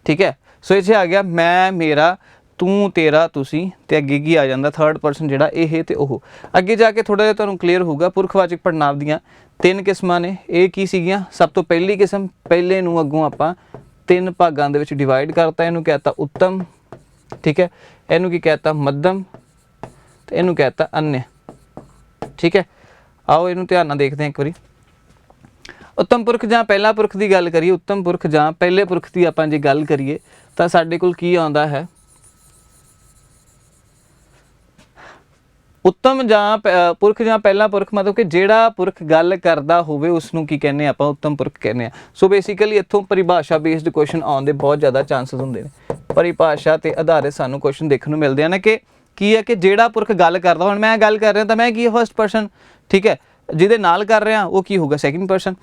ਠੀਕ ਹੈ। ਸੋ ਇੱਥੇ ਆ ਗਿਆ ਮੈਂ, ਮੇਰਾ, ਤੂੰ, ਤੇਰਾ, ਤੁਸੀਂ, ਤੇ ਅੱਗੇ ਕੀ ਆ ਜਾਂਦਾ ਥਰਡ ਪਰਸਨ ਜਿਹੜਾ ਇਹ ਤੇ ਉਹ। ਅੱਗੇ ਜਾ ਕੇ ਥੋੜ੍ਹਾ ਜਿਹਾ ਤੁਹਾਨੂੰ ਕਲੀਅਰ ਹੋਊਗਾ। ਪੁਰਖਵਾਚਕ ਪੜ੍ਹਨਾਂਵ ਦੀਆਂ 3 ਕਿਸਮਾਂ ਨੇ। ਇਹ ਕੀ ਸੀਗੀਆਂ? ਸਭ ਤੋਂ ਪਹਿਲੀ ਕਿਸਮ, ਪਹਿਲੇ ਨੂੰ ਅੱਗੋਂ ਆਪਾਂ 3 ਭਾਗਾਂ ਦੇ ਵਿੱਚ ਡਿਵਾਈਡ ਕਰਤਾ। ਇਹਨੂੰ ਕਹਿਤਾ ਉੱਤਮ, ਠੀਕ ਹੈ, ਇਹਨੂੰ ਕੀ ਕਹਿਤਾ ਮੱਧਮ, ਤੇ ਇਹਨੂੰ ਕਹਿਤਾ ਅਨਯ, ਠੀਕ ਹੈ। ਆਓ ਇਹਨੂੰ ਧਿਆਨ ਨਾਲ ਦੇਖਦੇ ਹਾਂ ਇੱਕ ਵਾਰੀ। ਉੱਤਮ ਪੁਰਖ ਜਾਂ ਪਹਿਲਾ ਪੁਰਖ ਦੀ ਗੱਲ ਕਰੀਏ, ਉੱਤਮ ਪੁਰਖ ਜਾਂ ਪਹਿਲੇ ਪੁਰਖ ਦੀ ਆਪਾਂ ਜੇ ਗੱਲ ਕਰੀਏ ਤਾਂ ਸਾਡੇ ਕੋਲ ਕੀ ਆਉਂਦਾ ਹੈ? ਉੱਤਮ ਜਾਂ ਪੁਰਖ ਜਾਂ ਪਹਿਲਾ ਪੁਰਖ ਮਤਲਬ ਕਿ ਜਿਹੜਾ ਪੁਰਖ ਗੱਲ ਕਰਦਾ ਹੋਵੇ ਉਸ ਨੂੰ ਕੀ ਕਹਿੰਦੇ ਆਪਾਂ? ਉੱਤਮ ਪੁਰਖ ਕਹਿੰਦੇ ਆ। ਸੋ ਬੇਸਿਕਲੀ ਇੱਥੋਂ ਪਰਿਭਾਸ਼ਾ ਬੇਸਡ ਕੁਐਸਚਨ ਆਉਣ ਦੇ ਬਹੁਤ ਜ਼ਿਆਦਾ ਚਾਂਸਸ ਹੁੰਦੇ ਨੇ। ਪਰਿਭਾਸ਼ਾ ਤੇ ਆਧਾਰਿਤ ਸਾਨੂੰ ਕੁਐਸਚਨ ਦੇਖਣ ਨੂੰ ਮਿਲਦੇ ਹਨ ਕਿ ਕੀ ਹੈ ਕਿ ਜਿਹੜਾ ਪੁਰਖ ਗੱਲ ਕਰਦਾ, ਹੁਣ ਮੈਂ ਗੱਲ ਕਰ ਰਿਹਾ ਤਾਂ ਮੈਂ ਕੀ ਹੈ ਫਸਟ ਪਰਸਨ, ਠੀਕ ਹੈ। ਜਿਹਦੇ ਨਾਲ ਕਰ ਰਿਹਾ ਉਹ ਕੀ ਹੋਊਗਾ? Second person.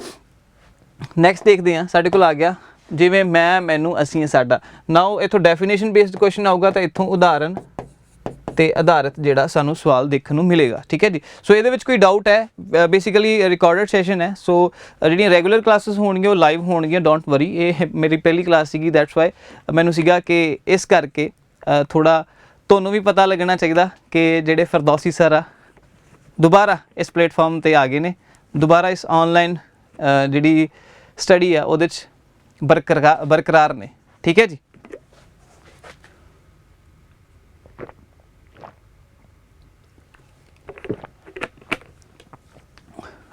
ਨੈਕਸਟ ਦੇਖਦੇ ਹਾਂ, ਸਾਡੇ ਕੋਲ ਆ ਗਿਆ ਜਿਵੇਂ ਮੈਂ, ਮੈਨੂੰ, ਅਸੀਂ, ਸਾਡਾ। ਨਾਓ ਇੱਥੋਂ ਡੈਫੀਨੇਸ਼ਨ ਬੇਸਡ ਕੁਐਸਚਨ ਆਊਗਾ ਤਾਂ ਇੱਥੋਂ ਉਦਾਹਰਨ ਤੇ ਆਧਾਰਿਤ ਜਿਹੜਾ ਸਾਨੂੰ ਸਵਾਲ ਦੇਖਣ ਨੂੰ ਮਿਲੇਗਾ, ਠੀਕ ਹੈ ਜੀ। ਸੋ ਇਹਦੇ ਵਿੱਚ ਕੋਈ ਡਾਊਟ ਹੈ? ਬੇਸਿਕਲੀ ਰਿਕਾਰਡਡ ਸੈਸ਼ਨ ਹੈ, ਸੋ ਜਿਹੜੀਆਂ ਰੈਗੂਲਰ ਕਲਾਸਿਸ ਹੋਣਗੀਆਂ ਉਹ ਲਾਈਵ ਹੋਣਗੀਆਂ, ਡੋਂਟ ਵਰੀ। ਇਹ ਮੇਰੀ ਪਹਿਲੀ ਕਲਾਸ ਸੀਗੀ, ਦੈਟਸ ਵਾਈ ਮੈਨੂੰ ਸੀਗਾ ਕਿ ਇਸ ਕਰਕੇ ਥੋੜ੍ਹਾ ਤੁਹਾਨੂੰ ਵੀ ਪਤਾ ਲੱਗਣਾ ਚਾਹੀਦਾ ਕਿ ਜਿਹੜੇ ਫਿਰਦੌਸੀ ਸਰ ਆ ਦੁਬਾਰਾ ਇਸ ਪਲੇਟਫਾਰਮ 'ਤੇ ਆ ਗਏ ਨੇ, ਦੁਬਾਰਾ ਇਸ ਔਨਲਾਈਨ ਜਿਹੜੀ ਸਟੱਡੀ ਆ ਉਹਦੇ 'ਚ ਬਰਕਰਾਰ ਨੇ, ਠੀਕ ਹੈ ਜੀ।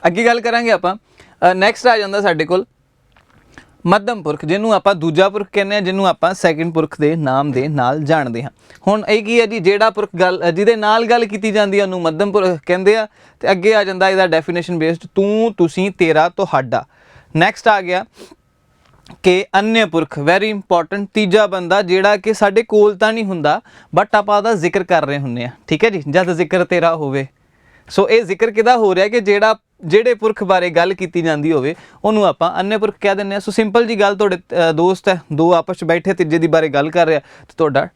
ਅੱਗੇ ਗੱਲ ਕਰਾਂਗੇ ਆਪਾਂ। ਨੈਕਸਟ ਆ ਜਾਂਦਾ ਸਾਡੇ ਕੋਲ ਮੱਧਮ ਪੁਰਖ, ਜਿਹਨੂੰ ਆਪਾਂ ਦੂਜਾ ਪੁਰਖ ਕਹਿੰਦੇ ਹਾਂ, ਜਿਹਨੂੰ ਆਪਾਂ ਸੈਕਿੰਡ ਪੁਰਖ ਦੇ ਨਾਮ ਦੇ ਨਾਲ ਜਾਣਦੇ ਹਾਂ। ਹੁਣ ਇਹ ਕੀ ਹੈ ਜੀ? ਜਿਹੜਾ ਪੁਰਖ ਜਿਹਦੇ ਨਾਲ ਗੱਲ ਕੀਤੀ ਜਾਂਦੀ ਹੈ ਉਹਨੂੰ ਮੱਧਮ ਪੁਰਖ ਕਹਿੰਦੇ ਆ। ਤੇ ਅੱਗੇ ਆ ਜਾਂਦਾ ਇਹਦਾ ਡੈਫੀਨੇਸ਼ਨ ਬੇਸਡ, ਤੂੰ, ਤੁਸੀਂ, ਤੇਰਾ, ਤੁਹਾਡਾ। ਨੈਕਸਟ ਆ ਗਿਆ ਕਿ ਅਨਯ ਪੁਰਖ, ਵੈਰੀ ਇੰਪੋਰਟੈਂਟ, ਤੀਜਾ ਬੰਦਾ ਜਿਹੜਾ ਕਿ ਸਾਡੇ ਕੋਲ ਤਾਂ ਨਹੀਂ ਹੁੰਦਾ ਬਟ ਆਪਾਂ ਉਹਦਾ ਜ਼ਿਕਰ ਕਰ ਰਹੇ ਹੁੰਦੇ ਹਾਂ, ਠੀਕ ਹੈ ਜੀ। ਜਦ ਜ਼ਿਕਰ ਤੇਰਾ ਹੋਵੇ, ਸੋ ਇਹ ਜ਼ਿਕਰ ਕਿਹਦਾ ਹੋ ਰਿਹਾ ਕਿ ਜਿਹੜੇ ਪੁਰਖ ਬਾਰੇ ਗੱਲ ਕੀਤੀ ਜਾਂਦੀ ਹੋਵੇ ਉਹਨੂੰ ਆਪਾਂ ਅਨਯ ਪੁਰਖ ਕਹਿ ਦਿੰਦੇ ਹਾਂ। ਸੋ ਸਿੰਪਲ ਜੀ ਗੱਲ, ਤੁਹਾਡੇ ਦੋਸਤ ਹੈ, ਦੋ ਆਪਸ 'ਚ ਬੈਠੇ, ਤੀਜੇ ਦੀ ਬਾਰੇ ਗੱਲ ਕਰ ਰਿਹਾ ਤੇ ਤੁਹਾਡਾ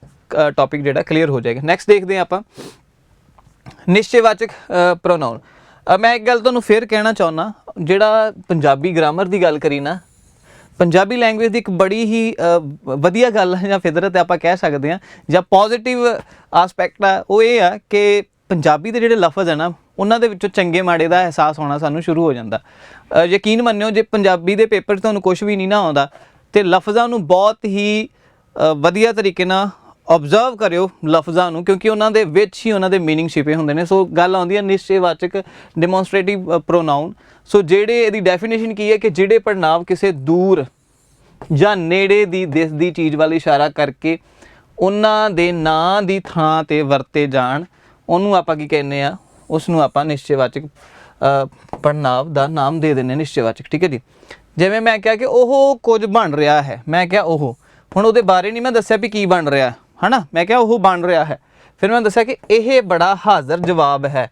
ਟੌਪਿਕ ਜਿਹੜਾ ਕਲੀਅਰ ਹੋ ਜਾਏਗਾ। ਨੈਕਸਟ ਦੇਖਦੇ ਹਾਂ ਆਪਾਂ ਨਿਸ਼ਚੈਵਾਚਕ ਪ੍ਰੋਨਾਉਨ। ਮੈਂ ਇੱਕ ਗੱਲ ਤੁਹਾਨੂੰ ਫਿਰ ਕਹਿਣਾ ਚਾਹੁੰਦਾ, ਜਿਹੜਾ ਪੰਜਾਬੀ ਗ੍ਰਾਮਰ ਦੀ ਗੱਲ ਕਰੀ ਨਾ, ਪੰਜਾਬੀ ਲੈਂਗੁਏਜ ਦੀ ਇੱਕ ਬੜੀ ਹੀ ਵਧੀਆ ਗੱਲ ਹੈ ਜਾਂ ਫਿਤਰਤ ਆਪਾਂ ਕਹਿ ਸਕਦੇ ਹਾਂ ਜਾਂ ਪੋਜ਼ੀਟਿਵ ਆਸਪੈਕਟ ਆ, ਉਹ ਇਹ ਆ ਕਿ ਪੰਜਾਬੀ ਦੇ ਜਿਹੜੇ ਲਫ਼ਜ਼ ਹੈ ਨਾ ਉਹਨਾਂ ਦੇ ਵਿੱਚੋਂ ਚੰਗੇ ਮਾੜੇ ਦਾ ਅਹਿਸਾਸ ਹੋਣਾ ਸਾਨੂੰ ਸ਼ੁਰੂ ਹੋ ਜਾਂਦਾ। ਯਕੀਨ ਮੰਨਿਓ, ਜੇ ਪੰਜਾਬੀ ਦੇ ਪੇਪਰ 'ਚ ਤੁਹਾਨੂੰ ਕੁਛ ਵੀ ਨਹੀਂ ਨਾ ਆਉਂਦਾ ਤੇ ਲਫ਼ਜ਼ਾਂ ਨੂੰ ਬਹੁਤ ਹੀ ਵਧੀਆ ਤਰੀਕੇ ਨਾਲ ਓਬਜ਼ਰਵ ਕਰਿਓ ਲਫ਼ਜ਼ਾਂ ਨੂੰ, ਕਿਉਂਕਿ ਉਹਨਾਂ ਦੇ ਵਿੱਚ ਹੀ ਉਹਨਾਂ ਦੇ ਮੀਨਿੰਗ ਛਿਪੇ ਹੁੰਦੇ ਨੇ। ਸੋ ਗੱਲ ਆਉਂਦੀ ਹੈ ਨਿਸ਼ਚੈਵਾਚਕ ਡੈਮੋਨਸਟ੍ਰੇਟਿਵ ਪ੍ਰੋਨਾਉਨ। ਸੋ ਜਿਹੜੇ ਇਹਦੀ ਡੈਫੀਨੇਸ਼ਨ ਕੀ ਹੈ ਕਿ ਜਿਹੜੇ ਪੜ੍ਹਨਾਂਵ ਕਿਸੇ ਦੂਰ ਜਾਂ ਨੇੜੇ ਦੀ ਦਿਸਦੀ ਚੀਜ਼ ਵੱਲ ਇਸ਼ਾਰਾ ਕਰਕੇ ਉਹਨਾਂ ਦੇ ਨਾਂ ਦੀ ਥਾਂ 'ਤੇ ਵਰਤੇ ਜਾਣ, ਉਹਨੂੰ ਆਪਾਂ ਕੀ ਕਹਿੰਦੇ ਆ? ਉਸ ਨੂੰ ਆਪਾਂ ਨਿਸ਼ਚੈਵਾਚਕ ਪੜ੍ਹਨਾਂਵ ਦਾ ਨਾਮ ਦੇ ਦਿੰਦੇ ਨਿਸ਼ਚੈਵਾਚਕ, ਠੀਕ ਹੈ ਜੀ। ਜਿਵੇਂ ਮੈਂ ਕਿਹਾ ਕਿ ਉਹ ਕੁਝ ਬਣ ਰਿਹਾ ਹੈ, ਮੈਂ ਕਿਹਾ ਉਹ, ਹੁਣ ਉਹਦੇ ਬਾਰੇ ਨਹੀਂ ਮੈਂ ਦੱਸਿਆ ਵੀ ਕੀ ਬਣ ਰਿਹਾ ਹੈ ਨਾ, ਮੈਂ ਕਿਹਾ ਉਹ ਬਣ ਰਿਹਾ ਹੈ। ਫਿਰ ਮੈਂ ਦੱਸਿਆ ਕਿ ਇਹ ਬੜਾ ਹਾਜ਼ਰ ਜਵਾਬ ਹੈ।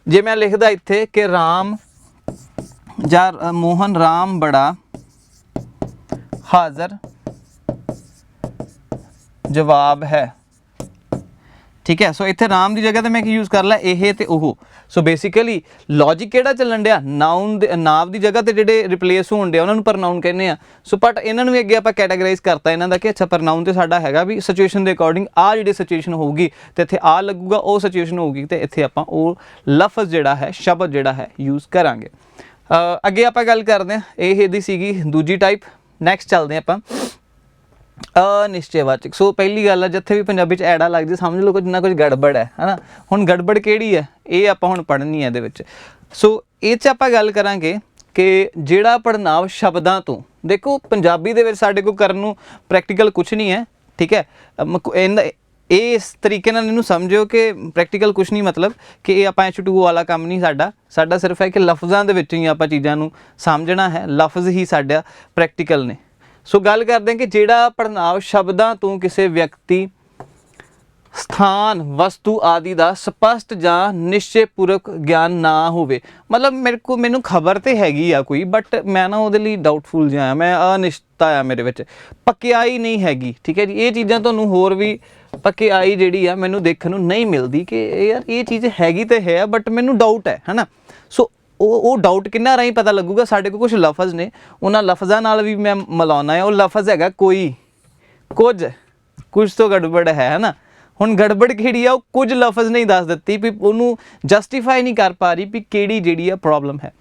ਜੇ ਮੈਂ ਲਿਖਦਾ ਇੱਥੇ ਕਿ ਰਾਮ ਜਾਂ ਮੋਹਨ ਰਾਮ ਬੜਾ ਹਾਜ਼ਰ ਜਵਾਬ ਹੈ। ਠੀਕ ਹੈ, ਸੋ ਇੱਥੇ ਰਾਮ ਦੀ ਜਗ੍ਹਾ ਤੇ ਮੈਂ ਕੀ ਯੂਜ਼ ਕਰ ਲਿਆ, ਇਹ ਤੇ ਉਹ। ਸੋ ਬੇਸਿਕਲੀ ਲੌਜਿਕ ਕਿਹੜਾ ਚੱਲਣ ਡਿਆ, ਨਾਉਨ ਦੇ ਨਾਮ ਦੀ ਜਗ੍ਹਾ ਤੇ ਜਿਹੜੇ ਰਿਪਲੇਸ ਹੋਣ ਡਿਆ ਉਹਨਾਂ ਨੂੰ ਪ੍ਰਨਾਊਨ ਕਹਿੰਦੇ ਆ। ਸੋ ਬਟ ਇਹਨਾਂ ਨੂੰ ਵੀ ਅੱਗੇ ਆਪਾਂ ਕੈਟਾਗਰਾਈਜ਼ ਕਰਤਾ ਇਹਨਾਂ ਦਾ ਕਿ ਅੱਛਾ ਪ੍ਰਨਾਊਨ ਤੇ ਸਾਡਾ ਹੈਗਾ ਵੀ ਸਿਚੁਏਸ਼ਨ ਦੇ ਅਕੋਰਡਿੰਗ ਆ ਜਿਹੜੀ ਸਿਚੁਏਸ਼ਨ ਹੋਊਗੀ ਤੇ ਇੱਥੇ ਆ ਲੱਗੂਗਾ, ਉਹ ਸਿਚੁਏਸ਼ਨ ਹੋਊਗੀ ਤੇ ਇੱਥੇ ਆਪਾਂ ਉਹ ਲਫ਼ਜ਼ ਜਿਹੜਾ ਹੈ, ਸ਼ਬਦ ਜਿਹੜਾ ਹੈ ਯੂਜ਼ ਕਰਾਂਗੇ। ਅੱਗੇ ਆਪਾਂ ਗੱਲ ਕਰਦੇ ਹਾਂ, ਇਹ ਇਹਦੀ ਸੀਗੀ ਦੂਜੀ ਟਾਈਪ। ਨੈਕਸਟ ਚੱਲਦੇ ਆਪਾਂ ਅਨਿਸ਼ਚੈਵਾਚਕ। ਸੋ ਪਹਿਲੀ ਗੱਲ ਹੈ, ਜਿੱਥੇ ਵੀ ਪੰਜਾਬੀ 'ਚ ਐੜਾ ਲੱਗ ਜੇ ਸਮਝ ਲਓ ਕੁਝ ਨਾ ਕੁਝ ਗੜਬੜ ਹੈ ਨਾ। ਹੁਣ ਗੜਬੜ ਕਿਹੜੀ ਹੈ ਇਹ ਆਪਾਂ ਹੁਣ ਪੜ੍ਹਨੀ ਹੈ ਇਹਦੇ ਵਿੱਚ। ਸੋ ਇਹ 'ਚ ਆਪਾਂ ਗੱਲ ਕਰਾਂਗੇ ਕਿ ਜਿਹੜਾ ਪੜ੍ਹਨਾਂਵ ਸ਼ਬਦਾਂ ਤੋਂ, ਦੇਖੋ ਪੰਜਾਬੀ ਦੇ ਵਿੱਚ ਸਾਡੇ ਕੋਲ ਕਰਨ ਨੂੰ ਪ੍ਰੈਕਟੀਕਲ ਕੁਛ ਨਹੀਂ ਹੈ। ਠੀਕ ਹੈ, ਇਹ ਇਸ ਤਰੀਕੇ ਨਾਲ ਇਹਨੂੰ ਸਮਝਿਓ ਕਿ ਪ੍ਰੈਕਟੀਕਲ ਕੁਛ ਨਹੀਂ, ਮਤਲਬ ਕਿ ਇਹ ਆਪਾਂ H2O ਵਾਲਾ ਕੰਮ ਨਹੀਂ ਸਾਡਾ ਸਿਰਫ ਹੈ ਕਿ ਲਫ਼ਜ਼ਾਂ ਦੇ ਵਿੱਚ ਹੀ ਆਪਾਂ ਚੀਜ਼ਾਂ ਨੂੰ ਸਮਝਣਾ ਹੈ, ਲਫ਼ਜ਼ ਹੀ ਸਾਡਾ ਪ੍ਰੈਕਟੀਕਲ ਨੇ। ਸੋ ਗੱਲ ਕਰਦੇ ਹਾਂ ਕਿ ਜਿਹੜਾ ਪੜ੍ਹਨਾਂਵ ਸ਼ਬਦਾਂ ਤੋਂ ਕਿਸੇ ਵਿਅਕਤੀ, ਸਥਾਨ, ਵਸਤੂ ਆਦਿ ਦਾ ਸਪਸ਼ਟ ਜਾਂ ਨਿਸ਼ਚੈਪੂਰਵਕ ਗਿਆਨ ਨਾ ਹੋਵੇ। ਮਤਲਬ ਮੈਨੂੰ ਖਬਰ ਤੇ ਹੈਗੀ ਆ ਕੋਈ, ਬਟ ਮੈਂ ਨਾ ਉਹਦੇ ਲਈ ਡਾਊਟਫੁਲ ਜਿਹਾ, ਮੈਂ ਅਨਿਸ਼ਚਿਤਤਾ ਆ ਮੇਰੇ ਵਿੱਚ, ਪੱਕਿਆਈ ਨਹੀਂ ਹੈਗੀ। ਠੀਕ ਹੈ ਜੀ, ਇਹ ਚੀਜ਼ਾਂ ਤੁਹਾਨੂੰ ਹੋਰ ਵੀ ਪੱਕਿਆਈ ਜਿਹੜੀ ਆ ਮੈਨੂੰ ਦੇਖਣ ਨੂੰ ਨਹੀਂ ਮਿਲਦੀ ਕਿ ਯਾਰ ਇਹ ਚੀਜ਼ ਹੈਗੀ ਤੇ ਹੈ ਬਟ ਮੈਨੂੰ ਡਾਊਟ ਹੈ ਨਾ। ਸੋ ਉਹ ਡਾਊਟ ਕਿੰਨਾ ਰਾਹੀਂ ਪਤਾ ਲੱਗੂਗਾ, ਸਾਡੇ ਕੋਲ ਕੁਝ ਲਫ਼ਜ਼ ਨੇ, ਉਹਨਾਂ ਲਫ਼ਜ਼ਾਂ ਨਾਲ ਵੀ ਮੈਂ ਮਿਲਾਉਣਾ ਹੈ। ਉਹ ਲਫ਼ਜ਼ ਹੈਗਾ ਕੋਈ, ਕੁਝ ਤੋਂ ਗੜਬੜ ਹੈ ਨਾ। ਹੁਣ ਗੜਬੜ ਕਿਹੜੀ ਆ, ਉਹ ਕੁਝ ਲਫ਼ਜ਼ ਨਹੀਂ ਦੱਸ ਦਿੱਤੀ ਵੀ ਉਹਨੂੰ ਜਸਟੀਫਾਈ ਨਹੀਂ ਕਰ ਪਾ ਰਹੀ ਵੀ ਕਿਹੜੀ ਜਿਹੜੀ ਆ ਪ੍ਰੋਬਲਮ ਹੈ।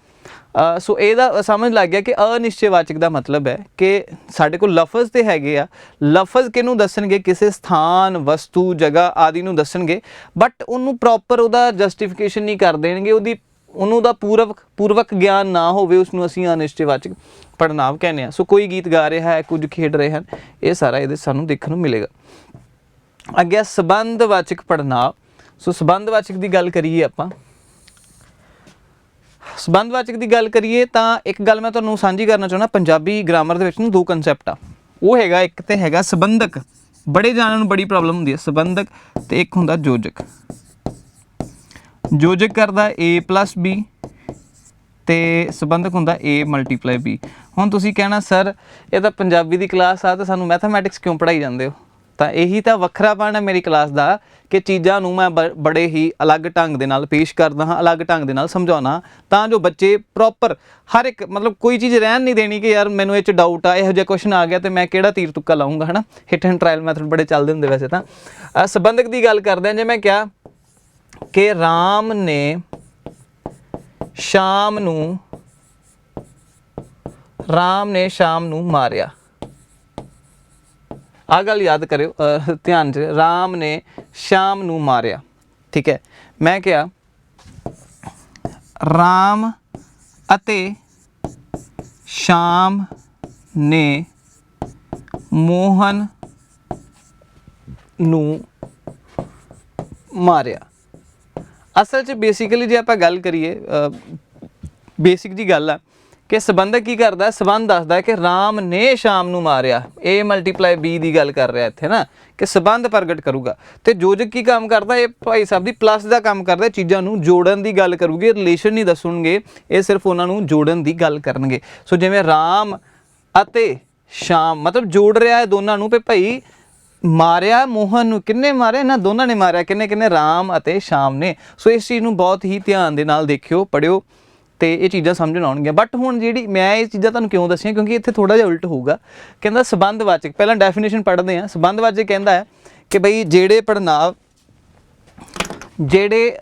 ਸੋ ਇਹਦਾ ਸਮਝ ਲੱਗ ਗਿਆ ਕਿ ਅਨਿਸ਼ਚੈਵਾਚਕ ਦਾ ਮਤਲਬ ਹੈ ਕਿ ਸਾਡੇ ਕੋਲ ਲਫ਼ਜ਼ ਤੇ ਹੈਗੇ ਆ, ਲਫ਼ਜ਼ ਕਿਹਨੂੰ ਦੱਸਣਗੇ, ਕਿਸੇ ਸਥਾਨ, ਵਸਤੂ, ਜਗ੍ਹਾ ਆਦਿ ਨੂੰ ਦੱਸਣਗੇ, ਬਟ ਉਹਨੂੰ ਪ੍ਰੋਪਰ ਉਹਦਾ ਜਸਟੀਫਿਕੇਸ਼ਨ ਨਹੀਂ ਕਰ ਦੇਣਗੇ, ਉਹਨੂੰ ਦਾ ਪੂਰਵਕ ਗਿਆਨ ਨਾ ਹੋਵੇ, ਉਸਨੂੰ ਅਸੀਂ ਅਨਿਸ਼ਚੈਵਾਚਕ ਪੜ੍ਹਨਾਂਵ ਕਹਿੰਦੇ ਹਾਂ। ਸੋ ਕੋਈ ਗੀਤ ਗਾ ਰਿਹਾ ਹੈ, ਕੁਝ ਖੇਡ ਰਹੇ ਹਨ, ਇਹ ਸਾਰਾ ਇਹਦੇ ਸਾਨੂੰ ਦੇਖਣ ਨੂੰ ਮਿਲੇਗਾ। ਅੱਗੇ ਸੰਬੰਧਵਾਚਕ ਪੜ੍ਹਨਾਂਵ। ਸੋ ਸੰਬੰਧਵਾਚਕ ਦੀ ਗੱਲ ਕਰੀਏ ਆਪਾਂ, ਸੰਬੰਧਵਾਚਕ ਦੀ ਗੱਲ ਕਰੀਏ ਤਾਂ ਇੱਕ ਗੱਲ ਮੈਂ ਤੁਹਾਨੂੰ ਸਾਂਝੀ ਕਰਨਾ ਚਾਹੁੰਦਾ, ਪੰਜਾਬੀ ਗ੍ਰਾਮਰ ਦੇ ਵਿੱਚ ਨਾ ਦੋ ਕੰਸੈਪਟ ਆ। ਉਹ ਹੈਗਾ, ਇੱਕ ਤੇ ਹੈਗਾ ਸੰਬੰਧਕ, ਬੜੇ ਜਾਣਿਆਂ ਨੂੰ ਬੜੀ ਪ੍ਰੋਬਲਮ ਹੁੰਦੀ ਹੈ ਸੰਬੰਧਕ, ਤੇ ਇੱਕ ਹੁੰਦਾ ਯੋਜਕ। ਯੋਜਕ ਕਰਦਾ A+B ਤੇ ਸੰਬੰਧਕ ਹੁੰਦਾ A×B। ਹੁਣ ਤੁਸੀਂ ਕਹਿਣਾ ਸਰ ਇਹ ਤਾਂ ਪੰਜਾਬੀ ਦੀ ਕਲਾਸ ਆ ਤਾਂ ਸਾਨੂੰ ਮੈਥਮੈਟਿਕਸ ਕਿਉਂ ਪੜ੍ਹਾਈ ਜਾਂਦੇ ਹੋ? ਤਾਂ ਇਹੀ ਤਾਂ ਵੱਖਰਾਪਣ ਹੈ ਮੇਰੀ ਕਲਾਸ ਦਾ ਕਿ ਚੀਜ਼ਾਂ ਨੂੰ ਮੈਂ ਬੜੇ ਹੀ ਅਲੱਗ ਢੰਗ ਦੇ ਨਾਲ ਪੇਸ਼ ਕਰਦਾ ਹਾਂ, ਅਲੱਗ ਢੰਗ ਦੇ ਨਾਲ ਸਮਝਾਉਣਾ, ਤਾਂ ਜੋ ਬੱਚੇ ਪ੍ਰੋਪਰ ਹਰ ਇੱਕ, ਮਤਲਬ ਕੋਈ ਚੀਜ਼ ਰਹਿਣ ਨਹੀਂ ਦੇਣੀ ਕਿ ਯਾਰ ਮੈਨੂੰ ਇਹ 'ਚ ਡਾਊਟ ਆ, ਇਹੋ ਜਿਹਾ ਕੁਐਸਚਨ ਆ ਗਿਆ ਤੇ ਮੈਂ ਕਿਹੜਾ ਤੀਰ ਤੁੱਕਾ ਲਾਊਂਗਾ, ਹੈ ਨਾ। ਹਿੱਟ ਐਂਡ ਟਰਾਇਲ ਮੈਥਡ ਬੜੇ ਚੱਲਦੇ ਹੁੰਦੇ ਵੈਸੇ ਤਾਂ। ਸੰਬੰਧਕ ਦੀ ਗੱਲ ਕਰਦੇ ਹਾਂ, ਜੇ ਮੈਂ ਕਿਹਾ ਕਿ ਰਾਮ ਨੇ ਸ਼ਾਮ ਨੂੰ ਮਾਰਿਆ, ਆਹ ਗੱਲ ਯਾਦ ਕਰਿਓ ਧਿਆਨ 'ਚ, ਰਾਮ ਨੇ ਸ਼ਾਮ ਨੂੰ ਮਾਰਿਆ। ਠੀਕ ਹੈ, ਮੈਂ ਕਿਹਾ ਰਾਮ ਅਤੇ ਸ਼ਾਮ ਨੇ ਮੋਹਨ ਨੂੰ ਮਾਰਿਆ। ਅਸਲ 'ਚ ਬੇਸਿਕਲੀ ਜੇ ਆਪਾਂ ਗੱਲ ਕਰੀਏ, ਬੇਸਿਕ ਜੀ ਗੱਲ ਆ ਕਿ ਸੰਬੰਧਕ ਕੀ ਕਰਦਾ, ਸੰਬੰਧ ਦੱਸਦਾ ਕਿ ਰਾਮ ਨੇ ਸ਼ਾਮ ਨੂੰ ਮਾਰਿਆ, A×B ਦੀ ਗੱਲ ਕਰ ਰਿਹਾ ਇੱਥੇ ਨਾ, ਕਿ ਸੰਬੰਧ ਪ੍ਰਗਟ ਕਰੂਗਾ। ਤੇ ਯੋਜਕ ਕੀ ਕੰਮ ਕਰਦਾ, ਇਹ ਭਾਈ ਸਾਹਿਬ ਦੀ ਪਲੱਸ ਦਾ ਕੰਮ ਕਰਦਾ, ਚੀਜ਼ਾਂ ਨੂੰ ਜੋੜਨ ਦੀ ਗੱਲ ਕਰੂਗੇ, ਰਿਲੇਸ਼ਨ ਨਹੀਂ ਦੱਸਣਗੇ, ਇਹ ਸਿਰਫ ਉਹਨਾਂ ਨੂੰ ਜੋੜਨ ਦੀ ਗੱਲ ਕਰਨਗੇ। ਸੋ ਜਿਵੇਂ ਰਾਮ ਅਤੇ ਸ਼ਾਮ, ਮਤਲਬ ਜੋੜ ਰਿਹਾ ਹੈ ਦੋਨਾਂ ਨੂੰ, ਵੀ ਭਾਈ ਮਾਰਿਆ ਮੋਹਨ ਨੂੰ, ਕਿੰਨੇ ਮਾਰਿਆ, ਇਹਨਾਂ ਦੋਨਾਂ ਨੇ ਮਾਰਿਆ, ਕਿੰਨੇ, ਰਾਮ ਅਤੇ ਸ਼ਾਮ ਨੇ। ਸੋ ਇਸ ਚੀਜ਼ ਨੂੰ ਬਹੁਤ ਹੀ ਧਿਆਨ ਦੇ ਨਾਲ ਦੇਖਿਓ, ਪੜ੍ਹਿਓ, ਤੇ ਇਹ ਚੀਜ਼ਾਂ ਸਮਝਣ ਆਉਣਗੀਆਂ। ਬਟ ਹੁਣ ਜਿਹੜੀ ਮੈਂ ਇਹ ਚੀਜ਼ਾਂ ਤੁਹਾਨੂੰ ਕਿਉਂ ਦੱਸੀਆਂ, ਕਿਉਂਕਿ ਇੱਥੇ ਥੋੜ੍ਹਾ ਜਿਹਾ ਉਲਟ ਹੋਊਗਾ। ਕਹਿੰਦਾ ਸੰਬੰਧਵਾਚਕ, ਪਹਿਲਾਂ ਡੈਫੀਨੇਸ਼ਨ ਪੜ੍ਹਦੇ ਹਾਂ। ਸੰਬੰਧਵਾਚਕ ਕਹਿੰਦਾ ਹੈ ਕਿ ਬਈ ਜਿਹੜੇ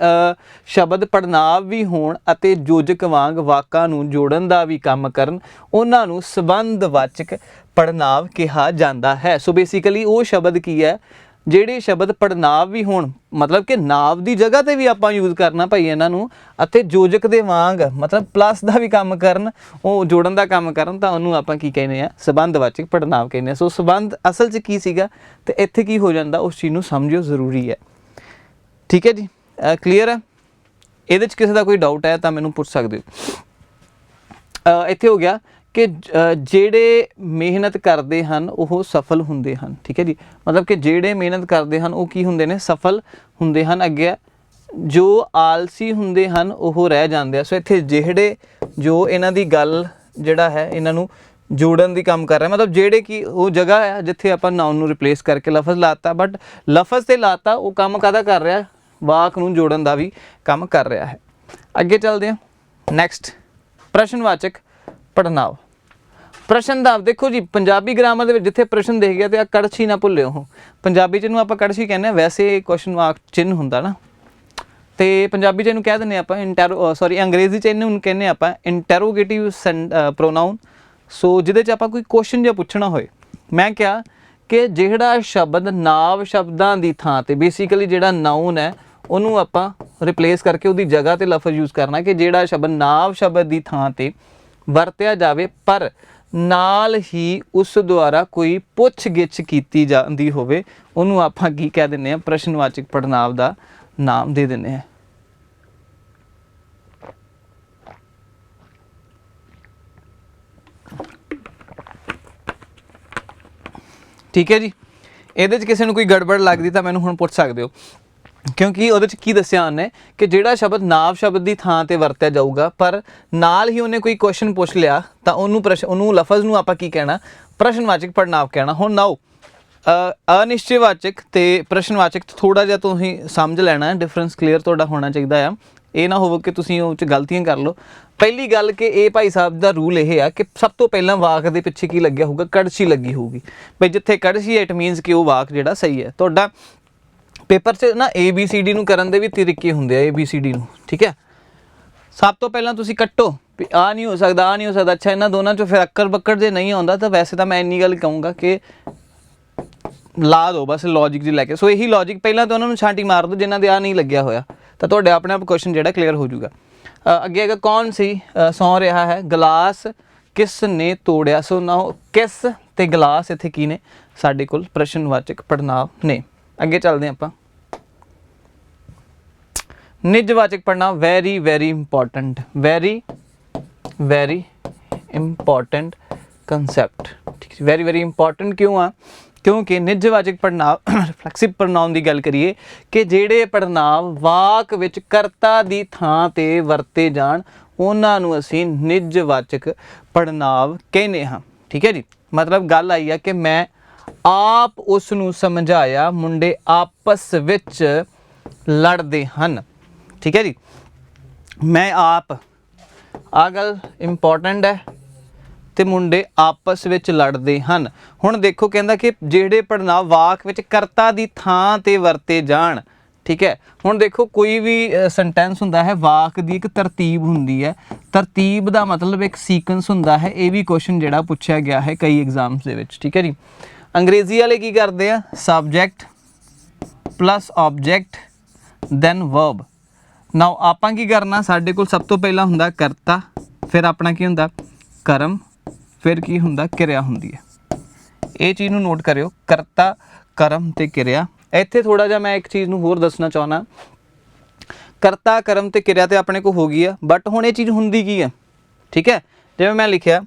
ਸ਼ਬਦ ਪੜ੍ਹਨਾਂਵ ਵੀ ਹੋਣ ਅਤੇ ਯੋਜਕ ਵਾਂਗ ਵਾਕਾਂ ਨੂੰ ਜੋੜਨ ਦਾ ਵੀ ਕੰਮ ਕਰਨ, ਉਹਨਾਂ ਨੂੰ ਸੰਬੰਧਵਾਚਕ ਪੜ੍ਹਨਾਂਵ ਕਿਹਾ ਜਾਂਦਾ ਹੈ। ਸੋ ਬੇਸਿਕਲੀ ਉਹ ਸ਼ਬਦ ਕੀ ਹੈ, ਜਿਹੜੇ ਸ਼ਬਦ ਪੜ੍ਹਨਾਂਵ ਵੀ ਹੋਣ, ਮਤਲਬ ਕਿ ਨਾਂਵ ਦੀ ਜਗ੍ਹਾ ਤੇ ਵੀ ਆਪਾਂ ਯੂਜ਼ ਕਰਨਾ ਭਾਈ ਇਹਨਾਂ ਨੂੰ, ਅਤੇ ਯੋਜਕ ਦੇ ਵਾਂਗ ਮਤਲਬ ਪਲੱਸ ਦਾ ਵੀ ਕੰਮ ਕਰਨ, ਉਹ ਜੋੜਨ ਦਾ ਕੰਮ ਕਰਨ, ਤਾਂ ਉਹਨੂੰ ਆਪਾਂ ਕੀ ਕਹਿੰਦੇ ਆ, ਸੰਬੰਧਵਾਚਕ ਪੜ੍ਹਨਾਂਵ ਕਹਿੰਦੇ ਆ। ਸੋ ਸੰਬੰਧ ਅਸਲ 'ਚ ਕੀ ਸੀਗਾ ਤੇ ਇੱਥੇ ਕੀ ਹੋ ਜਾਂਦਾ, ਉਸ ਚੀਜ਼ ਨੂੰ ਸਮਝਿਓ, ਜ਼ਰੂਰੀ ਹੈ। ਠੀਕ ਹੈ ਜੀ, ਕਲੀਅਰ ਹੈ? ਇਹਦੇ 'ਚ ਕਿਸੇ ਦਾ ਕੋਈ ਡਾਊਟ ਹੈ ਤਾਂ ਮੈਨੂੰ ਪੁੱਛ ਸਕਦੇ ਹੋ। ਇੱਥੇ ਹੋ ਗਿਆ ਕਿ ਜਿਹੜੇ ਮਿਹਨਤ ਕਰਦੇ ਹਨ ਉਹ ਸਫਲ ਹੁੰਦੇ ਹਨ। ਠੀਕ ਹੈ ਜੀ, ਮਤਲਬ ਕਿ ਜਿਹੜੇ ਮਿਹਨਤ ਕਰਦੇ ਹਨ ਉਹ ਕੀ ਹੁੰਦੇ ਨੇ, ਸਫਲ ਹੁੰਦੇ ਹਨ। ਅੱਗੇ ਜੋ ਆਲਸੀ ਹੁੰਦੇ ਹਨ ਉਹ ਰਹਿ ਜਾਂਦੇ ਆ। ਸੋ ਇੱਥੇ ਜਿਹੜੇ, ਜੋ ਇਹਨਾਂ ਦੀ ਗੱਲ ਜਿਹੜਾ ਹੈ, ਇਹਨਾਂ ਨੂੰ जोड़न की काम कर रहा है, मतलब जेड़े कि वो जगह है जिथे आप नाउन नूं रिप्लेस करके लफज लाता, बट लफज ते लाता वो काम काहदा कर रहा, वाक नूं जोड़न का भी काम कर रहा है। अगे चलते हैं, नैक्सट प्रश्नवाचक पड़नाव। प्रश्नदाव देखो जी, पंजाबी ग्रामर दे जिथे प्रश्न देख गया तो आ कड़छी ना भुल्लिओ, पंजाबी च आप कड़छी कहने, वैसे क्वेश्चन मार्क चिन्ह हुंदा ना, तो पंजाबी च इहनूं कह दिंदे आपां इंटैरो सॉरी अंग्रेजी च इहनूं कहने आपां इंटैरोगेटिव प्रोनाउन। सो जिहदे च आपां कोई क्वेश्चन जिहा पुछना होए, मैं क्या कि जिहड़ा शब्द नाव शब्दां दी थां ते बेसिकली जिहड़ा नाउन है उहनूं आपां रिप्लेस करके उहदी जगह ते लफज यूज़ करना कि जिहड़ा शब्द नाव शब्द दी थां ते वरत्या जावे पर नाल ही उस द्वारा कोई पुछ गिछ कीती जाती होवे, उहनूं आपां की कह दिंदे आ, प्रश्नवाचक पड़नाव दा नाम दे दिंदे हैं। ठीक है जी, ਇਹਦੇ 'ਚ ਕਿਸੇ ਨੂੰ ਕੋਈ ਗੜਬੜ ਲੱਗਦੀ ਤਾਂ ਮੈਨੂੰ ਹੁਣ ਪੁੱਛ ਸਕਦੇ ਹੋ, क्योंकि ਉਹਦੇ 'ਚ ਕੀ ਦੱਸਿਆ ਉਹਨੇ ਕਿ ਜਿਹੜਾ ਸ਼ਬਦ ਨਾਵ ਸ਼ਬਦ ਦੀ ਥਾਂ ਤੇ ਵਰਤਿਆ ਜਾਊਗਾ ਪਰ ਨਾਲ ਹੀ ਉਹਨੇ ਕੋਈ ਕੁਐਸਚਨ ਪੁੱਛ ਲਿਆ ਤਾਂ ਉਹਨੂੰ ਲਫ਼ਜ਼ ਨੂੰ ਆਪਾਂ ਕੀ ਕਹਿਣਾ, ਪ੍ਰਸ਼ਨਵਾਚਕ ਪੜਨਾਵ ਕਹਿਣਾ। ਹੁਣ ਨਾਓ ਅਨਿਸ਼ਚੈਵਾਚਕ ਤੇ ਪ੍ਰਸ਼ਨਵਾਚਕ ਥੋੜਾ ਜਿਹਾ ਤੁਸੀਂ ਸਮਝ ਲੈਣਾ ਹੈ, ਡਿਫਰੈਂਸ ਕਲੀਅਰ ਤੁਹਾਡਾ ਹੋਣਾ ਚਾਹੀਦਾ ਆ, ਇਹ ਨਾ ਹੋਵੇ ਕਿ ਤੁਸੀਂ ਉਹ 'ਚ ਗਲਤੀਆਂ ਕਰ ਲਓ। ਪਹਿਲੀ ਗੱਲ ਕਿ ਇਹ ਭਾਈ ਸਾਹਿਬ ਦਾ ਰੂਲ ਇਹ ਆ ਕਿ ਸਭ ਤੋਂ ਪਹਿਲਾਂ ਵਾਕ ਦੇ ਪਿੱਛੇ ਕੀ ਲੱਗਿਆ ਹੋਊਗਾ, ਕੜਛੀ ਲੱਗੀ ਹੋਊਗੀ ਬਈ ਜਿੱਥੇ ਕੜਛੀ ਇਟ ਮੀਨਸ ਕਿ ਉਹ ਵਾਕ ਜਿਹੜਾ ਸਹੀ ਹੈ। ਤੁਹਾਡਾ पेपर से ना ABCD ਨੂੰ ਕਰਨ ਦੇ ਵੀ ਤਰੀਕੇ ਹੁੰਦੇ ਆ, ABCD ਨੂੰ, ठीक है। सब तो पहला तुसी कट्टो भी आ नहीं हो सकता, आ नहीं हो सकता, अच्छा इन्होंने दोनों चो फिर अक्कर बक्कर जे नहीं आता तो वैसे तो मैं इन्नी गल कहूँगा कि ला दो बस लॉजिक जी लैके। सो यही लॉजिक पहला तो उन्होंने छांटी मार दो जिन्होंने आ नहीं लग्या होया, तो तुहाडे अपने आप क्वेश्चन जिहड़ा क्लीयर हो जाऊगा। अगे अगर कौन सी सौ रहा है, गिलास किस ने तोड़िया। सो ना किस ते गिलास इत्थे की ने साडे कोल प्रश्नवाचक पड़नाव ने। अगे चलते हैं आपां निजवाचक पड़नाव, very very important, very very important concept, ठीक है। वेरी वेरी इंपॉर्टेंट क्यों आ, क्योंकि निजवाचक पड़नाव रिफ्लैक्सिव पड़नाव की गल करिए कि जेड़े पड़नाव वाक विच करता दी थां ते वरते जाण उन्हां नूं असीं निजवाचक पड़नाव कहने हाँ, ठीक है जी। मतलब गल आई है कि मैं आप उस नूं समझाया, मुंडे आपस विच लड़दे हन, ठीक है जी। मैं आप आ गल इंपॉर्टेंट है तो मुंडे आपस विच लड़दे हन। हुण देखो कहंदा कि जिहड़े पड़नाव वाक विच करता दी थां ते वरते जाण, ठीक है। हुण देखो कोई भी सेंटेंस हुंदा है, वाक दी एक तरतीब हुंदी है, तरतीब दा मतलब एक सीक्वेंस हुंदा है। ये भी क्वेश्चन जिहड़ा पुछया गया है कई एग्जाम्स दे विच, ठीक है जी। अंग्रेजी वाले की करते हैं, subject plus object then verb. Now आपां की करना, साडे कोल सब तो पहला हुंदा करता, फिर अपना की हुंदा कर्म, फिर की हुंदा किरिया हुंदी है। ये चीज़ नूं नोट करियो, करता कर्म ते किरिया। इत्थे थोड़ा जिहा मैं एक चीज़ नूं होर दसना चाहुंदा, करता कर्म ते किरिया ते अपने को हो गई है, बट हुण ये चीज़ हुंदी की है, ठीक है। जिवें मैं लिखिया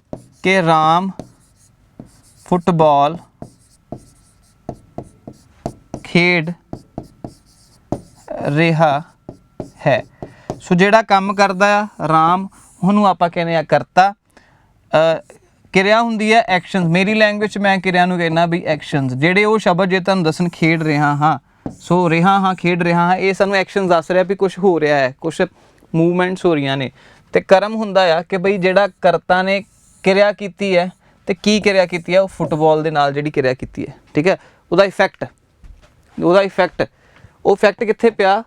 कि राम फुटबॉल खेड ਰਿਹਾ है। सो ਜਿਹੜਾ ਕੰਮ ਕਰਦਾ ਆ ਰਾਮ, ਉਹਨੂੰ ਆਪਾਂ ਕਹਿੰਦੇ ਆ ਕਰਤਾ। ਕਿਰਿਆ ਹੁੰਦੀ ਹੈ ਐਕਸ਼ਨਸ, ਮੇਰੀ ਲੈਂਗੁਏਜ 'ਚ ਮੈਂ ਕਿਰਿਆ ਨੂੰ ਕਹਿੰਦਾ ਵੀ ਐਕਸ਼ਨਸ। ਜਿਹੜੇ ਉਹ ਸ਼ਬਦ ਜੇ ਤੁਹਾਨੂੰ ਦੱਸਣ ਖੇਡ ਰਿਹਾ ਹਾਂ, ਸੋ ਰਿਹਾ ਹਾਂ ਖੇਡ ਰਿਹਾ ਹਾਂ, ਇਹ ਸਾਨੂੰ ਐਕਸ਼ਨਸ ਦੱਸ ਰਿਹਾ ਵੀ ਕੁਛ ਹੋ ਰਿਹਾ ਹੈ, ਕੁਛ ਮੂਵਮੈਂਟਸ ਹੋ ਰਹੀਆਂ ਨੇ। ਤੇ ਕਰਮ ਹੁੰਦਾ ਆ ਕਿ ਬਈ ਜਿਹੜਾ ਕਰਤਾ ਨੇ ਕਿਰਿਆ ਕੀਤੀ ਹੈ ਤੇ ਕੀ ਕਿਰਿਆ ਕੀਤੀ ਹੈ, ਉਹ ਫੁੱਟਬਾਲ ਦੇ ਨਾਲ ਜਿਹੜੀ ਕਿਰਿਆ ਕੀਤੀ ਹੈ, ਠੀਕ ਹੈ। ਉਹਦਾ ਇਫੈਕਟ ਉਹ ਇਫੈਕਟ ਕਿੱਥੇ ਪਿਆ,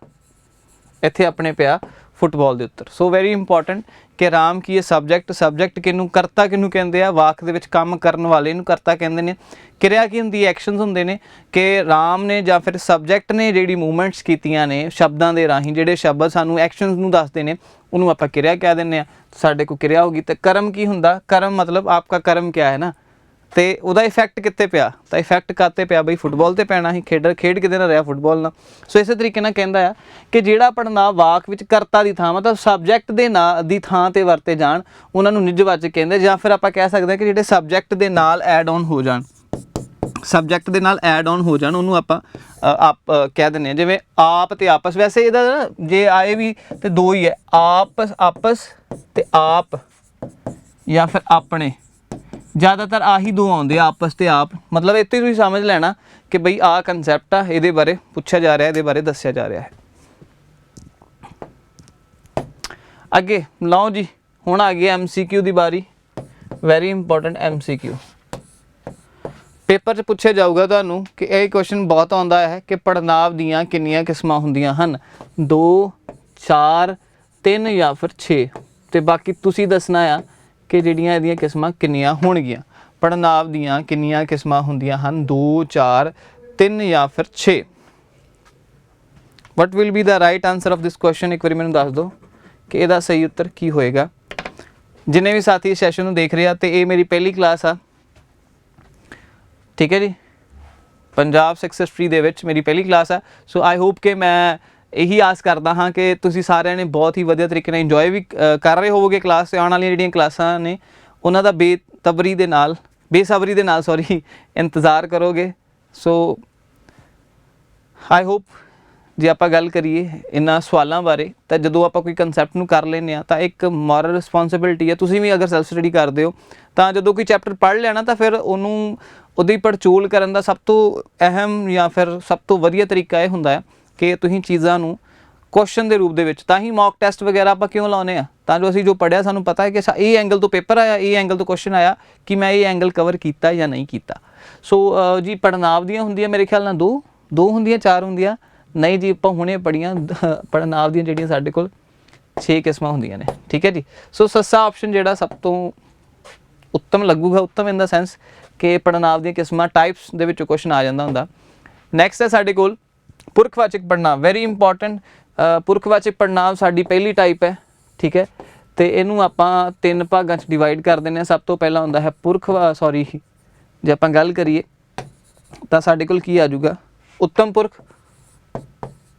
ਇੱਥੇ ਆਪਣੇ ਪਿਆ ਫੁੱਟਬਾਲ ਦੇ ਉੱਤੇ। ਸੋ ਵੈਰੀ ਇੰਪੋਰਟੈਂਟ ਕਿ ਰਾਮ ਕੀ ਹੈ ਸਬਜੈਕਟ, ਸਬਜੈਕਟ ਕਿਹਨੂੰ, ਕਰਤਾ ਕਿਹਨੂੰ ਕਹਿੰਦੇ ਆ, ਵਾਕ ਦੇ ਵਿੱਚ ਕੰਮ ਕਰਨ ਵਾਲੇ ਨੂੰ ਕਰਤਾ ਕਹਿੰਦੇ ਨੇ। ਕਿਰਿਆ ਕੀ ਹੁੰਦੀ, ਐਕਸ਼ਨਸ ਹੁੰਦੇ ਨੇ ਕਿ ਰਾਮ ਨੇ ਜਾਂ ਫਿਰ ਸਬਜੈਕਟ ਨੇ ਜਿਹੜੀ ਮੂਵਮੈਂਟਸ ਕੀਤੀਆਂ ਨੇ ਸ਼ਬਦਾਂ ਦੇ ਰਾਹੀਂ, ਜਿਹੜੇ ਸ਼ਬਦ ਸਾਨੂੰ ਐਕਸ਼ਨਸ ਨੂੰ ਦੱਸਦੇ ਨੇ ਉਹਨੂੰ ਆਪਾਂ ਕਿਰਿਆ ਕਹਿ ਦਿੰਦੇ ਆ। ਸਾਡੇ ਕੋਲ ਕਿਰਿਆ ਹੋ ਗਈ। ਤੇ ਕਰਮ ਕੀ ਹੁੰਦਾ, ਕਰਮ ਮਤਲਬ ਆਪਕਾ ਕਰਮ ਕਿਆ ਹੈ ਨਾ, ਤੇ ਉਹਦਾ ਇਫੈਕਟ ਕਿੱਥੇ ਪਿਆ, ਤਾਂ ਇਫੈਕਟ ਕਾਤੇ ਪਿਆ ਬਈ ਫੁੱਟਬਾਲ ਤੇ ਪੈਣਾ ਸੀ, ਖੇਡ ਕਿਤੇ ਨਾ ਰਿਹਾ ਫੁੱਟਬਾਲ ਨਾਲ। ਸੋ ਇਸੇ ਤਰੀਕੇ ਨਾਲ ਕਹਿੰਦਾ ਆ ਕਿ ਜਿਹੜਾ ਪੜ੍ਹਨਾਂਵ ਵਾਕ ਵਿੱਚ ਕਰਤਾ ਦੀ ਥਾਂ ਮਤਲਬ ਸਬਜੈਕਟ ਦੇ ਨਾਂ ਦੀ ਥਾਂ ਤੇ ਵਰਤੇ ਜਾਣ ਉਹਨਾਂ ਨੂੰ ਨਿਜਵਾਚਕ ਕਹਿੰਦੇ, ਜਾਂ ਫਿਰ ਆਪਾਂ ਕਹਿ ਸਕਦੇ ਹਾਂ ਕਿ ਜਿਹੜੇ ਸਬਜੈਕਟ ਦੇ ਨਾਲ ਐਡ ਔਨ ਹੋ ਜਾਣ, ਸਬਜੈਕਟ ਦੇ ਨਾਲ ਐਡ ਔਨ ਹੋ ਜਾਣ ਉਹਨੂੰ ਆਪਾਂ ਆਪ ਕਹਿ ਦਿੰਦੇ ਹਾਂ। ਜਿਵੇਂ ਆਪ ਤੇ ਆਪਸ, ਵੈਸੇ ਇਹਦਾ ਨਾ ਜੇ ਆਏ ਵੀ ਤੇ ਦੋ ਹੀ ਹੈ, ਆਪਸ ਤੇ ਆਪ ਜਾਂ ਫਿਰ ਆਪਣੇ, ज़्यादातर आही दो आउंदे आ, आपस ते आप, मतलब इत्थे तुसीं समझ लेना कि बई आ कंसैप्ट आ, इहदे बारे पुछया जा रहा है, इहदे बारे दस्सिया जा रहा है। अगे लओ जी, हुण आ गई MCQ की बारी। वैरी इंपॉर्टेंट MCQ पेपर 'च पूछे जाऊगा तुहानूं कि यह क्वेश्चन बहुत आउंदा है कि पड़नाव दीयां किन्नियां किस्मां हुंदियां हन, 2 4 3 या फिर 6, ते बाकी तुसीं दसना आ कि जिहड़ियां इहदियां किस्मां किन्नियां होणगियां। पड़नाव दीयां किन्नियां किस्मां हुंदियां हन, 2 4 3 या फिर 6। What will be the right answer of this question, एक बार मैनूं दस दो कि ਇਹਦਾ सही उत्तर की होएगा। जिन्हें भी साथी इस सैशन ਨੂੰ देख रहे ਆ ਤੇ ਇਹ ਮੇਰੀ ਪਹਿਲੀ ਕਲਾਸ ਆ, ठीक है जी, पंजाब सक्सैस ट्री ਦੇ ਵਿੱਚ ਮੇਰੀ ਪਹਿਲੀ ਕਲਾਸ ਆ। ਸੋ ਆਈ ਹੋਪ ਕਿ ਮੈਂ ਇਹੀ ਆਸ ਕਰਦਾ ਹਾਂ ਕਿ ਤੁਸੀਂ ਸਾਰਿਆਂ ਨੇ ਬਹੁਤ ਹੀ ਵਧੀਆ ਤਰੀਕੇ ਨਾਲ ਇੰਜੋਏ ਵੀ ਕਰ ਰਹੇ ਹੋਵੋਗੇ ਕਲਾਸ, ਤੇ ਆਉਣ ਵਾਲੀਆਂ ਜਿਹੜੀਆਂ ਕਲਾਸਾਂ ਨੇ ਉਹਨਾਂ ਦਾ ਬੇਸਬਰੀ ਦੇ ਨਾਲ ਇੰਤਜ਼ਾਰ ਕਰੋਗੇ। ਸੋ ਆਈ ਹੋਪ ਜੇ ਆਪਾਂ ਗੱਲ ਕਰੀਏ ਇਹਨਾਂ ਸਵਾਲਾਂ ਬਾਰੇ ਤਾਂ ਜਦੋਂ ਆਪਾਂ ਕੋਈ ਕਨਸੈਪਟ ਨੂੰ ਕਰ ਲੈਂਦੇ ਹਾਂ ਤਾਂ ਇੱਕ ਮੋਰਲ ਰਿਸਪੌਂਸਿਬਿਲਿਟੀ ਹੈ। ਤੁਸੀਂ ਵੀ ਅਗਰ ਸੈਲਫ ਸਟੱਡੀ ਕਰਦੇ ਹੋ ਤਾਂ ਜਦੋਂ ਕੋਈ ਚੈਪਟਰ ਪੜ੍ਹ ਲੈਣਾ ਤਾਂ ਫਿਰ ਉਹਨੂੰ ਉਹਦੀ ਪੜਚੋਲ ਕਰਨ ਦਾ ਸਭ ਤੋਂ ਅਹਿਮ ਜਾਂ ਫਿਰ ਸਭ ਤੋਂ ਵਧੀਆ ਤਰੀਕਾ ਇਹ ਹੁੰਦਾ ਹੈ ਕਿ ਤੁਸੀਂ ਚੀਜ਼ਾਂ ਨੂੰ ਕੁਐਸਚਨ ਦੇ ਰੂਪ ਦੇ ਵਿੱਚ, ਤਾਂ ਹੀ ਮੌਕ ਟੈਸਟ ਵਗੈਰਾ ਆਪਾਂ ਕਿਉਂ ਲਾਉਂਦੇ ਆ, ਤਾਂ ਜੋ ਅਸੀਂ ਜੋ ਪੜ੍ਹਿਆ ਸਾਨੂੰ ਪਤਾ ਹੈ ਕਿ ਇਹ ਐਂਗਲ ਤੋਂ ਪੇਪਰ ਆਇਆ, ਇਹ ਐਂਗਲ ਤੋਂ ਕੁਐਸਚਨ ਆਇਆ, ਕਿ ਮੈਂ ਇਹ ਐਂਗਲ ਕਵਰ ਕੀਤਾ ਜਾਂ ਨਹੀਂ ਕੀਤਾ। ਸੋ ਜੀ ਪੜਨਾਵ ਦੀਆਂ ਹੁੰਦੀਆਂ ਮੇਰੇ ਖਿਆਲ ਨਾਲ ਦੋ ਹੁੰਦੀਆਂ, 4 ਹੁੰਦੀਆਂ नहीं जी, ਆਪਾਂ ਹੁਣੇ ਪੜ੍ਹੀਆਂ ਪੜਨਾਵ ਦੀਆਂ ਜਿਹੜੀਆਂ ਸਾਡੇ ਕੋਲ 6 ਕਿਸਮਾਂ ਹੁੰਦੀਆਂ ਨੇ, ਠੀਕ ਹੈ ਜੀ। ਸੋ ਸੱਸਾ ਆਪਸ਼ਨ ਜਿਹੜਾ ਸਭ ਤੋਂ ਉੱਤਮ ਲੱਗੂਗਾ, ਉੱਤਮ ਇਨ ਦਾ ਸੈਂਸ ਕਿ ਪੜਨਾਵ ਦੀਆਂ ਕਿਸਮਾਂ ਟਾਈਪਸ ਦੇ ਵਿੱਚੋਂ ਕੁਐਸਚਨ ਆ ਜਾਂਦਾ ਹੁੰਦਾ। ਨੈਕਸਟ ਹੈ ਸਾਡੇ ਕੋਲ ਪੁਰਖਵਾਚਕ ਪੜਨਾਵ, ਵੈਰੀ ਇੰਪੋਰਟੈਂਟ। ਪੁਰਖਵਾਚਕ ਪੜਨਾਵ ਸਾਡੀ ਪਹਿਲੀ ਟਾਈਪ ਹੈ, ਠੀਕ ਹੈ, ਤੇ ਇਹਨੂੰ ਆਪਾਂ 3 ਭਾਗਾਂ 'ਚ ਡਿਵਾਈਡ ਕਰ ਦਿੰਦੇ ਹਾਂ। ਸਭ ਤੋਂ ਪਹਿਲਾਂ ਹੁੰਦਾ ਹੈ ਜੇ ਆਪਾਂ ਗੱਲ ਕਰੀਏ ਤਾਂ ਸਾਡੇ ਕੋਲ ਕੀ ਆ ਜਾਊਗਾ, ਉੱਤਮ ਪੁਰਖ,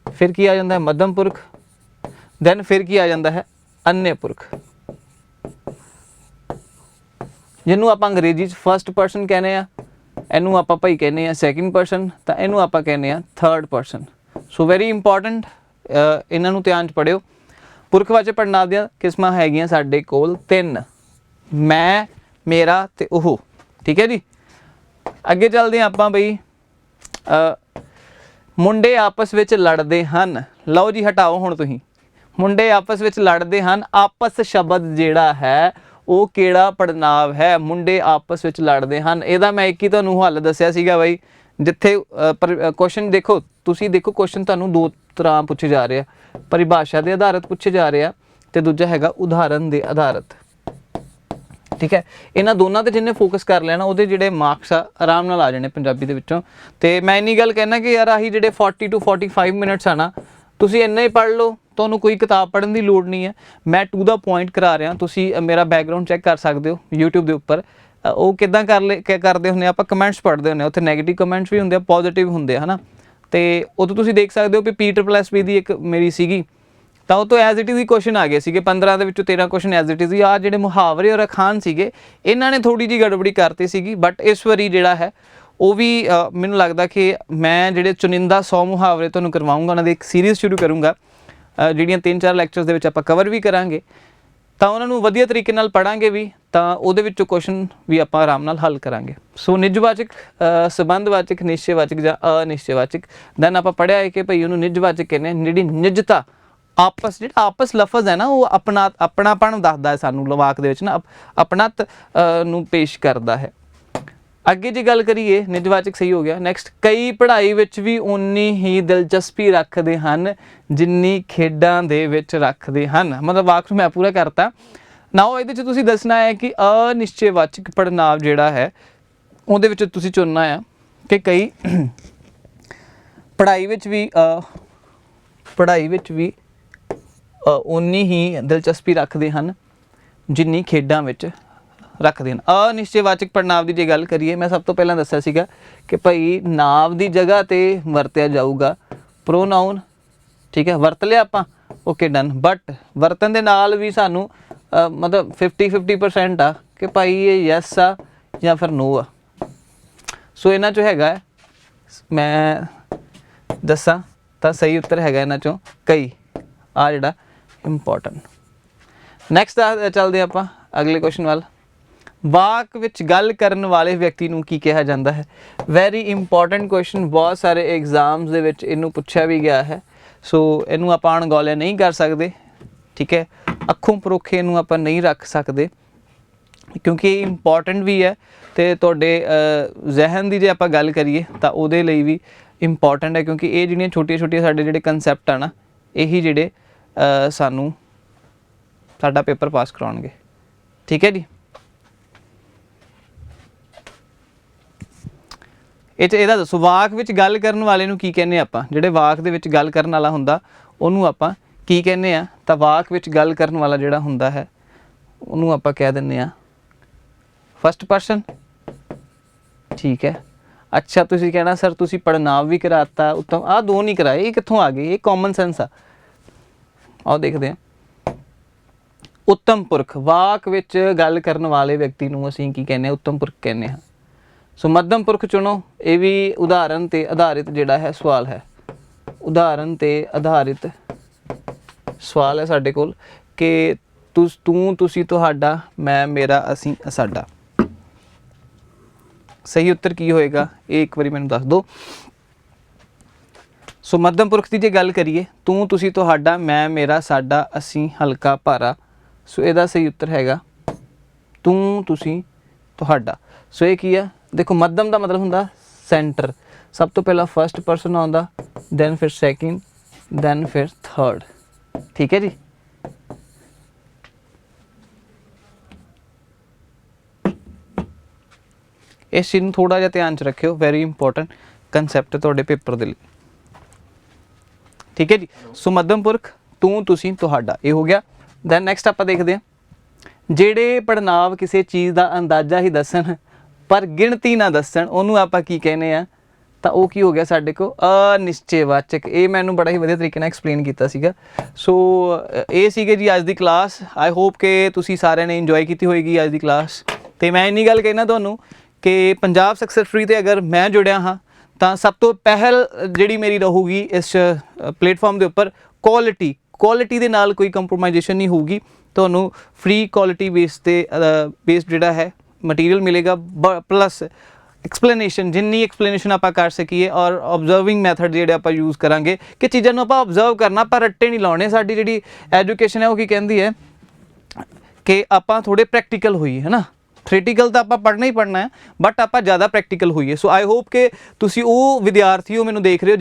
फिर की आ जाता है मध्यम पुरख, दैन फिर की आ जाता है अन्य पुरख, जिन्हों आप अंग्रेजी फर्स्ट परसन कहने, इनू आप भाई कहने सैकेंड परसन, तो इनू आप कहने third person. So very important, इन्हों ध्यान च पढ़ियो। पुरखवाचक पड़नाव दी किस्मां हैगियां साडे कोल 3, मैं, मेरा ते ओह, ठीक है जी। अगे चलते हैं आपां बई मुंडे आपस विच लड़ते हैं। लो जी हटाओ हुण तुसीं, मुंडे आपस विच लड़ते हैं, आपस शब्द जिहड़ा है वो किहड़ा पड़नाव है, मुंडे आपस विच लड़ते हैं। इहदा मैं एक ही तुहानूं हल दस्सिया सीगा बई, जिथे क्वेश्चन देखो तुसीं देखो, क्वेश्चन तुहानूं 2 तरह पूछे जा रहे हैं, परिभाषा के आधारित पूछे जा रहे हैं ते दूजा हैगा उदाहरण के आधारित, ठीक है। इन्हां दोनों ते जिन्हें फोकस कर लेना ਉਹਦੇ ਜਿਹੜੇ ਮਾਰਕਸ ਆ ਆਰਾਮ ਨਾਲ ਆ ਜਾਣੇ ਪੰਜਾਬੀ ਦੇ ਵਿੱਚੋਂ। ਤੇ ਮੈਂ ਇੰਨੀ ਗੱਲ ਕਹਿਣਾ ਕਿ ਯਾਰ ਆਹੀ ਜਿਹੜੇ 40 to 45 ਮਿੰਟਸ ਆ ਨਾ, ਤੁਸੀਂ ਇੰਨਾ ਹੀ ਪੜ੍ਹ ਲਓ, ਤੁਹਾਨੂੰ ਕੋਈ ਕਿਤਾਬ ਪੜ੍ਹਨ ਦੀ ਲੋੜ ਨਹੀਂ ਹੈ। ਮੈਂ ਟੂ ਦਾ ਪੁਆਇੰਟ ਕਰਾ ਰਿਹਾ, ਤੁਸੀਂ ਮੇਰਾ ਬੈਕਗਰਾਉਂਡ ਚੈੱਕ ਕਰ ਸਕਦੇ ਹੋ YouTube ਦੇ ਉੱਪਰ। ਉਹ ਕਿੱਦਾਂ ਕਰਦੇ ਹੁੰਦੇ ਆਪਾਂ ਕਮੈਂਟਸ ਪੜ੍ਹਦੇ ਹੁੰਦੇ, ਉੱਥੇ ਨੈਗੇਟਿਵ ਕਮੈਂਟਸ ਵੀ ਹੁੰਦੇ ਆ, ਪੋਜ਼ੀਟਿਵ ਹੁੰਦੇ ਆ, ਹੈ ਨਾ। ਤੇ ਉਦੋਂ ਤੁਸੀਂ ਦੇਖ ਸਕਦੇ ਹੋ ਵੀ PSSB ਦੀ ਇੱਕ ਮੇਰੀ ਸੀਗੀ, ਤਾਂ ਉਹ ਤੋਂ as it is he question ਆ ਗਏ ਸੀਗੇ 15 ਦੇ ਵਿੱਚੋਂ 13 ਕੁਐਸਚਨ ਐਜ਼ ਇਟ ਇਜ਼ ਹੀ। ਆ ਜਿਹੜੇ ਮੁਹਾਵਰੇ ਔਰ ਅਖਾਣ ਸੀਗੇ ਇਹਨਾਂ ਨੇ ਥੋੜੀ ਜਿਹੀ ਗੜਬੜੀ ਕਰਤੀ ਸੀਗੀ, ਬਟ ਇਸ ਵਾਰੀ ਜਿਹੜਾ ਹੈ ਉਹ ਵੀ ਮੈਨੂੰ ਲੱਗਦਾ ਕਿ ਮੈਂ ਜਿਹੜੇ ਚੁਣਿੰਦਾ 100 ਮੁਹਾਵਰੇ ਤੁਹਾਨੂੰ ਕਰਵਾਉਂਗਾ, ਉਹਨਾਂ ਦੀ ਇੱਕ ਸੀਰੀਜ਼ ਸ਼ੁਰੂ ਕਰੂੰਗਾ, ਜਿਹੜੀਆਂ 3-4 ਲੈਕਚਰਸ ਦੇ ਵਿੱਚ ਆਪਾਂ ਕਵਰ ਵੀ ਕਰਾਂਗੇ, ਤਾਂ ਉਹਨਾਂ ਨੂੰ ਵਧੀਆ ਤਰੀਕੇ ਨਾਲ ਪੜ੍ਹਾਂਗੇ ਵੀ, ਤਾਂ ਉਹਦੇ ਵਿੱਚੋਂ ਕੁਐਸਚਨ ਵੀ ਆਪਾਂ ਆਰਾਮ ਨਾਲ ਹੱਲ ਕਰਾਂਗੇ। ਸੋ ਨਿੱਜਵਾਚਕ, ਸੰਬੰਧਵਾਚਕ, ਨਿਸ਼ਚੈਵਾਚਕ ਜਾਂ ਅਨਿਸ਼ਚੈਵਾਚਕ। ਦੈਨ ਆਪਾਂ ਪੜ੍ਹਿਆ ਹੈ ਕਿ ਭਈ ਉਹਨੂੰ ਨਿੱਜਵਾਚਕ ਕਹਿੰਦੇ, ਜਿਹੜੀ ਨਿੱਜਤਾ, आपस ਜਿਹੜਾ ਆਪਸ ਲਫ਼ਜ਼ ਹੈ ਨਾ, ਉਹ ਆਪਣਾਪਣ ਦੱਸਦਾ ਹੈ ਸਾਨੂੰ, ਲਵਾਕ ਦੇ ਵਿੱਚ ਨਾ ਆਪਣਤ ਨੂੰ ਪੇਸ਼ ਕਰਦਾ ਹੈ। ਅੱਗੇ ਜੇ ਗੱਲ ਕਰੀਏ, ਨਿੱਜਵਾਚਕ ਸਹੀ ਹੋ ਗਿਆ। ਨੈਕਸਟ, ਕਈ ਪੜ੍ਹਾਈ ਵਿੱਚ ਵੀ ਉਨੀ ਹੀ ਦਿਲਚਸਪੀ ਰੱਖਦੇ ਹਨ ਜਿੰਨੀ ਖੇਡਾਂ ਦੇ ਵਿੱਚ ਰੱਖਦੇ ਹਨ। ਮਤਲਬ ਵਾਕ ਨੂੰ ਮੈਂ ਪੂਰਾ ਕਰਤਾ ਨਾ। ਉਹ ਇਹਦੇ 'ਚ ਤੁਸੀਂ ਦੱਸਣਾ ਹੈ ਕਿ ਅਨਿਸ਼ਚੈਵਾਚਕ ਪੜ੍ਹਨਾਵ ਜਿਹੜਾ ਹੈ ਉਹਦੇ ਵਿੱਚ ਤੁਸੀਂ ਚੁਣਨਾ ਆ ਕਿ ਕਈ ਪੜ੍ਹਾਈ ਵਿੱਚ ਵੀ ਉਨੀ ਹੀ ਦਿਲਚਸਪੀ ਰੱਖਦੇ ਹਨ ਜਿੰਨੀ ਖੇਡਾਂ ਵਿੱਚ ਰੱਖਦੇ ਹਨ। ਅਨਿਸ਼ਚੈਵਾਚਕ ਪੜ੍ਹਨਾਵ ਦੀ ਜੇ ਗੱਲ ਕਰੀਏ, ਮੈਂ ਸਭ ਤੋਂ ਪਹਿਲਾਂ ਦੱਸਿਆ ਸੀਗਾ ਕਿ ਭਾਈ ਨਾਂਵ ਦੀ ਜਗ੍ਹਾ 'ਤੇ ਵਰਤਿਆ ਜਾਊਗਾ ਪ੍ਰੋਨਾਊਨ, ਠੀਕ ਹੈ, ਵਰਤ ਲਿਆ ਆਪਾਂ, ਓਕੇ ਡਨ। ਬਟ ਵਰਤਨ ਦੇ ਨਾਲ ਵੀ ਸਾਨੂੰ ਮਤਲਬ 50% ਆ ਕਿ ਭਾਈ ਇਹ ਯੈਸ ਆ ਜਾਂ ਫਿਰ ਨੋ ਆ। ਸੋ ਇਹਨਾਂ 'ਚੋਂ ਹੈਗਾ, ਮੈਂ ਦੱਸਾਂ ਤਾਂ ਸਹੀ ਉੱਤਰ ਹੈਗਾ ਇਹਨਾਂ 'ਚੋਂ ਕਈ, ਆ ਜਿਹੜਾ ਇੰਪੋਰਟੈਂਟ। ਨੈਕਸਟ ਚੱਲਦੇ ਆਪਾਂ ਅਗਲੇ ਕੁਐਸਚਨ ਵੱਲ। ਵਾਕ ਵਿੱਚ ਗੱਲ ਕਰਨ ਵਾਲੇ ਵਿਅਕਤੀ ਨੂੰ ਕੀ ਕਿਹਾ ਜਾਂਦਾ ਹੈ? ਵੈਰੀ ਇੰਪੋਰਟੈਂਟ ਕੁਐਸਚਨ, ਬਹੁਤ ਸਾਰੇ ਐਗਜ਼ਾਮਸ ਦੇ ਵਿੱਚ ਇਹਨੂੰ ਪੁੱਛਿਆ ਵੀ ਗਿਆ ਹੈ। ਸੋ ਇਹਨੂੰ ਆਪਾਂ ਅਣਗੌਲਿਆ ਨਹੀਂ ਕਰ ਸਕਦੇ, ਠੀਕ ਹੈ। ਅੱਖੋਂ ਪਰੋਖੇ ਇਹਨੂੰ ਆਪਾਂ ਨਹੀਂ ਰੱਖ ਸਕਦੇ ਕਿਉਂਕਿ ਇਹ ਇੰਪੋਰਟੈਂਟ ਵੀ ਹੈ ਅਤੇ ਤੁਹਾਡੇ ਜ਼ਹਿਨ ਦੀ ਜੇ ਆਪਾਂ ਗੱਲ ਕਰੀਏ ਤਾਂ ਉਹਦੇ ਲਈ ਵੀ ਇੰਪੋਰਟੈਂਟ ਹੈ, ਕਿਉਂਕਿ ਇਹ ਜਿਹੜੀਆਂ ਛੋਟੀਆਂ ਛੋਟੀਆਂ ਸਾਡੇ ਜਿਹੜੇ ਕੰਸੈਪਟ ਆ ਨਾ, ਇਹੀ ਜਿਹੜੇ ਸਾਨੂੰ ਸਾਡਾ ਪੇਪਰ ਪਾਸ ਕਰਾਉਣਗੇ, ਠੀਕ ਹੈ ਜੀ। ਇਹ 'ਚ ਇਹਦਾ ਦੱਸੋ, ਵਾਕ ਵਿੱਚ ਗੱਲ ਕਰਨ ਵਾਲੇ ਨੂੰ ਕੀ ਕਹਿੰਦੇ ਆਪਾਂ? ਜਿਹੜੇ ਵਾਕ ਦੇ ਵਿੱਚ ਗੱਲ ਕਰਨ ਵਾਲਾ ਹੁੰਦਾ ਉਹਨੂੰ ਆਪਾਂ ਕੀ ਕਹਿੰਦੇ ਆ? ਤਾਂ ਵਾਕ ਵਿੱਚ ਗੱਲ ਕਰਨ ਵਾਲਾ ਜਿਹੜਾ ਹੁੰਦਾ ਹੈ ਉਹਨੂੰ ਆਪਾਂ ਕਹਿ ਦਿੰਦੇ ਹਾਂ ਫਸਟ ਪਰਸਨ, ਠੀਕ ਹੈ। ਅੱਛਾ, ਤੁਸੀਂ ਕਹਿਣਾ ਸਰ ਤੁਸੀਂ ਪੜ੍ਹਨਾਂਵ ਵੀ ਕਰਾਤਾ, ਉੱਤਮ, ਆਹ ਦੋ ਨਹੀਂ ਕਰਾਏ, ਇਹ ਕਿੱਥੋਂ ਆ ਗਏ? ਇਹ ਕਾਮਨ ਸੈਂਸ ਆ। ਆਓ ਦੇਖਦੇ ਹਾਂ। ਉੱਤਮ ਪੁਰਖ, ਵਾਕ ਵਿੱਚ ਗੱਲ ਕਰਨ ਵਾਲੇ ਵਿਅਕਤੀ ਨੂੰ ਅਸੀਂ ਕੀ ਕਹਿੰਦੇ ਹਾਂ? ਉੱਤਮ ਪੁਰਖ ਕਹਿੰਦੇ ਹਾਂ। ਸੋ ਮੱਧਮ ਪੁਰਖ ਚੁਣੋ, ਇਹ ਵੀ ਉਦਾਹਰਨ 'ਤੇ ਆਧਾਰਿਤ ਜਿਹੜਾ ਹੈ ਸਵਾਲ ਹੈ। ਉਦਾਹਰਨ 'ਤੇ ਆਧਾਰਿਤ ਸਵਾਲ ਹੈ ਸਾਡੇ ਕੋਲ ਕਿ ਤੂੰ, ਤੁਸੀਂ, ਤੁਹਾਡਾ, ਮੈਂ, ਮੇਰਾ, ਅਸੀਂ, ਸਾਡਾ। ਸਹੀ ਉੱਤਰ ਕੀ ਹੋਏਗਾ ਇਹ ਇੱਕ ਵਾਰੀ ਮੈਨੂੰ ਦੱਸ ਦਿਓ। ਸੋ ਮੱਧਮ ਪੁਰਖ ਦੀ ਜੇ ਗੱਲ ਕਰੀਏ, ਤੂੰ, ਤੁਸੀਂ, ਤੁਹਾਡਾ, ਮੈਂ, ਮੇਰਾ, ਸਾਡਾ, ਅਸੀਂ, ਹਲਕਾ, ਭਾਰਾ। ਸੋ ਇਹਦਾ ਸਹੀ ਉੱਤਰ ਹੈਗਾ ਤੂੰ, ਤੁਸੀਂ, ਤੁਹਾਡਾ। ਸੋ ਇਹ ਕੀ ਆ? ਦੇਖੋ, ਮੱਧਮ ਦਾ ਮਤਲਬ ਹੁੰਦਾ ਸੈਂਟਰ। ਸਭ ਤੋਂ ਪਹਿਲਾਂ ਫਸਟ ਪਰਸਨ ਆਉਂਦਾ, ਦੈਨ ਫਿਰ ਸੈਕਿੰਡ, ਦੈਨ ਫਿਰ ਥਰਡ, ਠੀਕ ਹੈ ਜੀ। ਇਸ ਚੀਜ਼ ਨੂੰ ਥੋੜ੍ਹਾ ਜਿਹਾ ਧਿਆਨ 'ਚ ਰੱਖਿਓ, ਵੈਰੀ ਇੰਪੋਰਟੈਂਟ ਕੰਸੈਪਟ ਤੁਹਾਡੇ ਪੇਪਰ ਦੇ ਲਈ, ਠੀਕ ਹੈ ਜੀ। ਸੋ ਮੱਧਮ ਪੁਰਖ ਤੂੰ, ਤੁਸੀਂ, ਤੁਹਾਡਾ, ਇਹ ਹੋ ਗਿਆ। ਦੈਨ ਨੈਕਸਟ ਆਪਾਂ ਦੇਖਦੇ ਹਾਂ, ਜਿਹੜੇ ਪੜ੍ਹਨਾਂਵ ਕਿਸੇ ਚੀਜ਼ ਦਾ ਅੰਦਾਜ਼ਾ ਹੀ ਦੱਸਣ ਪਰ ਗਿਣਤੀ ਨਾ ਦੱਸਣ, ਉਹਨੂੰ ਆਪਾਂ ਕੀ ਕਹਿੰਦੇ ਆ? ਤਾਂ ਉਹ ਕੀ ਹੋ ਗਿਆ ਸਾਡੇ ਕੋਲ? ਅਨਿਸ਼ਚੈਵਾਚਕ। ਇਹ ਮੈਨੂੰ ਬੜਾ ਹੀ ਵਧੀਆ ਤਰੀਕੇ ਨਾਲ ਐਕਸਪਲੇਨ ਕੀਤਾ ਸੀਗਾ। ਸੋ ਇਹ ਸੀਗੇ ਜੀ ਅੱਜ ਦੀ ਕਲਾਸ। ਆਈ ਹੋਪ ਕਿ ਤੁਸੀਂ ਸਾਰਿਆਂ ਨੇ ਇੰਜੋਏ ਕੀਤੀ ਹੋਏਗੀ ਅੱਜ ਦੀ ਕਲਾਸ। ਅਤੇ ਮੈਂ ਇੰਨੀ ਗੱਲ ਕਹਿਣਾ ਤੁਹਾਨੂੰ ਕਿ ਪੰਜਾਬ ਸਕਸੈਸ ਸਟੋਰੀ 'ਤੇ ਅਗਰ ਮੈਂ ਜੁੜਿਆ ਹਾਂ ਤਾਂ ਸਭ ਤੋਂ ਪਹਿਲ ਜਿਹੜੀ ਮੇਰੀ ਰਹੂਗੀ ਇਸ ਪਲੇਟਫਾਰਮ ਦੇ ਉੱਪਰ ਕੁਆਲਿਟੀ ਦੇ ਨਾਲ ਕੋਈ ਕੰਪਰੋਮਾਈਜੇਸ਼ਨ ਨਹੀਂ ਹੋਊਗੀ। ਤੁਹਾਨੂੰ ਫ੍ਰੀ ਕੁਆਲਿਟੀ ਬੇਸਡ ਜਿਹੜਾ ਹੈ ਮਟੀਰੀਅਲ ਮਿਲੇਗਾ, ਪਲੱਸ ਐਕਸਪਲੇਨੇਸ਼ਨ, ਜਿੰਨੀ ਐਕਸਪਲੇਨੇਸ਼ਨ ਆਪਾਂ ਕਰ ਸਕੀਏ, ਔਰ ਓਬਜ਼ਰਵਿੰਗ ਮੈਥਡ ਜਿਹੜੇ ਆਪਾਂ ਯੂਜ਼ ਕਰਾਂਗੇ ਕਿ ਚੀਜ਼ਾਂ ਨੂੰ ਆਪਾਂ ਓਬਜ਼ਰਵ ਕਰਨਾ, ਪਰ ਰੱਟੇ ਨਹੀਂ ਲਾਉਣੇ। ਸਾਡੀ ਜਿਹੜੀ ਐਜੂਕੇਸ਼ਨ ਹੈ ਉਹ ਕੀ ਕਹਿੰਦੀ ਹੈ ਕਿ ਆਪਾਂ ਥੋੜ੍ਹੇ ਪ੍ਰੈਕਟੀਕਲ ਹੋਈਏ, ਹੈ ਨਾ। ਥਿਓਰੀਟੀਕਲ ਤਾਂ ਆਪਾਂ ਪੜ੍ਹਨਾ ਹੀ ਪੜ੍ਹਨਾ ਹੈ, ਬਟ ਆਪਾਂ ਜ਼ਿਆਦਾ ਪ੍ਰੈਕਟੀਕਲ ਹੋਈਏ। ਸੋ ਆਈ ਹੋਪ ਕਿ ਤੁਸੀਂ ਉਹ ਵਿਦਿਆਰਥੀ ਹੋ ਮੈਨੂੰ ਦੇਖ ਰਹੇ ਹੋ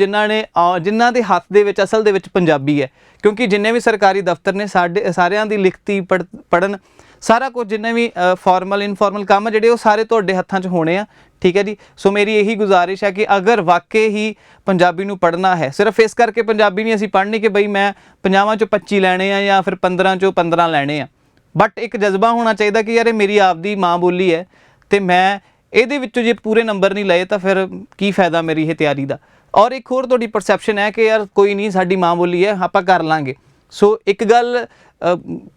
ਜਿਨ੍ਹਾਂ ਦੇ ਹੱਥ ਦੇ ਵਿੱਚ ਅਸਲ ਦੇ ਵਿੱਚ ਪੰਜਾਬੀ ਹੈ, ਕਿਉਂਕਿ ਜਿੰਨੇ ਵੀ ਸਰਕਾਰੀ ਦਫ਼ਤਰ ਨੇ ਸਾਡੇ ਸਾਰਿਆਂ ਦੀ ਲਿਖਤੀ ਪੜ੍ਹਨ, ਸਾਰਾ ਕੁਝ ਜਿੰਨੇ ਵੀ ਫਾਰਮਲ ਇਨਫਾਰਮਲ ਕੰਮ ਜਿਹੜੇ ਉਹ ਸਾਰੇ ਤੁਹਾਡੇ ਹੱਥਾਂ 'ਚ ਹੋਣੇ ਆ, ਠੀਕ ਹੈ ਜੀ। ਸੋ ਮੇਰੀ ਇਹੀ ਗੁਜ਼ਾਰਿਸ਼ ਹੈ ਕਿ ਅਗਰ ਵਾਕਈ ਹੀ ਪੰਜਾਬੀ ਨੂੰ ਪੜ੍ਹਨਾ ਹੈ, ਸਿਰਫ ਇਸ ਕਰਕੇ ਪੰਜਾਬੀ ਨਹੀਂ ਅਸੀਂ ਪੜ੍ਹਨੀ ਕਿ ਬਈ ਮੈਂ 50 'ਚੋਂ 25 ਲੈਣੇ ਆ ਜਾਂ ਫਿਰ 15 'ਚੋਂ 15 ਲੈਣੇ ਆ, ਬਟ ਇੱਕ ਜਜ਼ਬਾ ਹੋਣਾ ਚਾਹੀਦਾ ਕਿ ਯਾਰ ਇਹ ਮੇਰੀ ਆਪਦੀ ਮਾਂ ਬੋਲੀ ਹੈ ਅਤੇ ਮੈਂ ਇਹਦੇ ਵਿੱਚੋਂ ਜੇ ਪੂਰੇ ਨੰਬਰ ਨਹੀਂ ਲਏ ਤਾਂ ਫਿਰ ਕੀ ਫਾਇਦਾ ਮੇਰੀ ਇਹ ਤਿਆਰੀ ਦਾ। ਔਰ ਇੱਕ ਹੋਰ ਤੁਹਾਡੀ ਪਰਸੈਪਸ਼ਨ ਹੈ ਕਿ ਯਾਰ ਕੋਈ ਨਹੀਂ, ਸਾਡੀ ਮਾਂ ਬੋਲੀ ਹੈ, ਆਪਾਂ ਕਰ ਲਾਂਗੇ। ਸੋ ਇੱਕ ਗੱਲ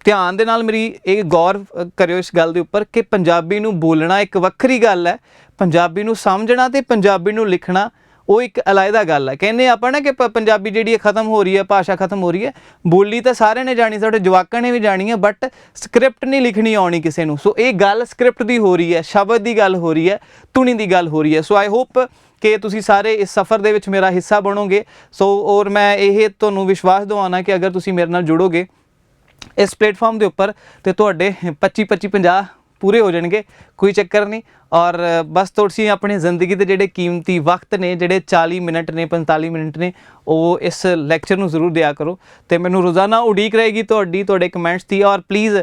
ਧਿਆਨ ਦੇ ਨਾਲ ਮੇਰੀ ਇਹ ਗੌਰ ਕਰਿਓ ਇਸ ਗੱਲ ਦੇ ਉੱਪਰ ਕਿ ਪੰਜਾਬੀ ਨੂੰ ਬੋਲਣਾ ਇੱਕ ਵੱਖਰੀ ਗੱਲ ਹੈ, ਪੰਜਾਬੀ ਨੂੰ ਸਮਝਣਾ ਅਤੇ ਪੰਜਾਬੀ ਨੂੰ ਲਿਖਣਾ ਉਹ ਇੱਕ ਅਲਾਇਦਾ ਗੱਲ ਹੈ। ਕਹਿੰਦੇ ਆਪਾਂ ਨਾ ਕਿ ਪੰਜਾਬੀ ਜਿਹੜੀ ਹੈ ਖਤਮ ਹੋ ਰਹੀ ਹੈ, ਭਾਸ਼ਾ ਖਤਮ ਹੋ ਰਹੀ ਹੈ। ਬੋਲੀ ਤਾਂ ਸਾਰਿਆਂ ਨੇ ਜਾਣੀ, ਸਾਡੇ ਜਵਾਕਾਂ ਨੇ ਵੀ ਜਾਣੀ ਹੈ, ਬਟ ਸਕ੍ਰਿਪਟ ਨਹੀਂ ਲਿਖਣੀ ਆਉਣੀ ਕਿਸੇ ਨੂੰ। ਸੋ ਇਹ ਗੱਲ ਸਕ੍ਰਿਪਟ ਦੀ ਹੋ ਰਹੀ ਹੈ, ਸ਼ਬਦ ਦੀ ਗੱਲ ਹੋ ਰਹੀ ਹੈ, ਧੁਨੀ ਦੀ ਗੱਲ ਹੋ ਰਹੀ ਹੈ। ਸੋ ਆਈ ਹੋਪ ਕਿ ਤੁਸੀਂ ਸਾਰੇ ਇਸ ਸਫ਼ਰ ਦੇ ਵਿੱਚ ਮੇਰਾ ਹਿੱਸਾ ਬਣੋਗੇ। ਸੋ ਔਰ ਮੈਂ ਇਹ ਤੁਹਾਨੂੰ ਵਿਸ਼ਵਾਸ ਦਿਵਾਉਣਾ ਕਿ ਅਗਰ ਤੁਸੀਂ ਮੇਰੇ ਨਾਲ ਜੁੜੋਗੇ ਇਸ ਪਲੇਟਫਾਰਮ ਦੇ ਉੱਪਰ ਤੇ ਤੁਹਾਡੇ 25-50 ਪੂਰੇ ਹੋ ਜਾਣਗੇ, ਕੋਈ ਚੱਕਰ ਨਹੀਂ। ਔਰ ਬਸ ਤੁਸੀਂ ਆਪਣੀ ਜ਼ਿੰਦਗੀ ਦੇ ਜਿਹੜੇ ਕੀਮਤੀ ਵਕਤ ਨੇ, ਜਿਹੜੇ 40 ਮਿੰਟ ਨੇ, 45 ਮਿੰਟ ਨੇ, ਉਹ ਇਸ ਲੈਕਚਰ ਨੂੰ ਜ਼ਰੂਰ ਦਿਆ ਕਰੋ। ਅਤੇ ਮੈਨੂੰ ਰੋਜ਼ਾਨਾ ਉਡੀਕ ਰਹੇਗੀ ਤੁਹਾਡੇ ਕਮੈਂਟਸ ਦੀ। ਔਰ ਪਲੀਜ਼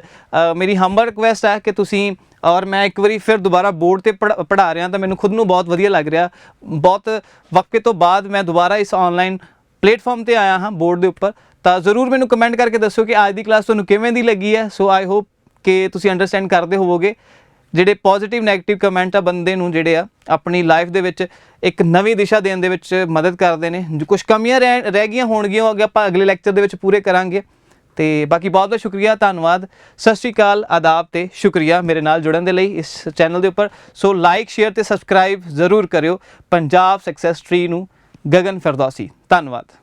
ਮੇਰੀ ਹੰਬਲ ਰਿਕੁਐਸਟ ਹੈ ਕਿ ਤੁਸੀਂ, ਔਰ ਮੈਂ ਇੱਕ ਵਾਰੀ ਫਿਰ ਦੁਬਾਰਾ ਬੋਰਡ 'ਤੇ ਪੜ੍ਹਾ ਰਿਹਾ ਤਾਂ ਮੈਨੂੰ ਖੁਦ ਨੂੰ ਬਹੁਤ ਵਧੀਆ ਲੱਗ ਰਿਹਾ। ਬਹੁਤ ਵਕਤ ਤੋਂ ਬਾਅਦ ਮੈਂ ਦੁਬਾਰਾ ਇਸ ਔਨਲਾਈਨ ਪਲੇਟਫਾਰਮ 'ਤੇ ਆਇਆ ਹਾਂ ਬੋਰਡ ਦੇ ਉੱਪਰ। ਤਾਂ ਜ਼ਰੂਰ ਮੈਨੂੰ ਕਮੈਂਟ ਕਰਕੇ ਦੱਸੋ ਕਿ ਅੱਜ ਦੀ ਕਲਾਸ ਤੁਹਾਨੂੰ ਕਿਵੇਂ ਦੀ ਲੱਗੀ ਹੈ। ਸੋ ਆਈ ਹੋਪ ਕਿ ਤੁਸੀਂ ਅੰਡਰਸਟੈਂਡ ਕਰਦੇ ਹੋਵੋਗੇ। ਜਿਹੜੇ ਪੋਜ਼ੀਟਿਵ ਨੈਗੇਟਿਵ ਕਮੈਂਟ ਆ ਬੰਦੇ ਨੂੰ ਜਿਹੜੇ ਆ ਆਪਣੀ ਲਾਈਫ ਦੇ ਵਿੱਚ ਇੱਕ ਨਵੀਂ ਦਿਸ਼ਾ ਦੇਣ ਦੇ ਵਿੱਚ ਮਦਦ ਕਰਦੇ ਨੇ। ਕੁਛ ਕਮੀਆਂ ਰਹਿ ਗਈਆਂ ਹੋਣਗੀਆਂ, ਉਹ ਅੱਗੇ ਆਪਾਂ ਅਗਲੇ ਲੈਕਚਰ ਦੇ ਵਿੱਚ ਪੂਰੇ ਕਰਾਂਗੇ। ਅਤੇ ਬਾਕੀ ਬਹੁਤ ਬਹੁਤ ਸ਼ੁਕਰੀਆ, ਧੰਨਵਾਦ, ਸਤਿ ਸ਼੍ਰੀ ਅਕਾਲ, ਆਦਾਬ ਅਤੇ ਸ਼ੁਕਰੀਆ ਮੇਰੇ ਨਾਲ ਜੁੜਨ ਦੇ ਲਈ ਇਸ ਚੈਨਲ ਦੇ ਉੱਪਰ। ਸੋ ਲਾਈਕ, ਸ਼ੇਅਰ ਅਤੇ ਸਬਸਕ੍ਰਾਈਬ ਜ਼ਰੂਰ ਕਰਿਓ ਪੰਜਾਬ ਸਕਸੈਸ ਟਰੀ ਨੂੰ। ਗਗਨ ਫਿਰਦੌਸੀ, ਧੰਨਵਾਦ।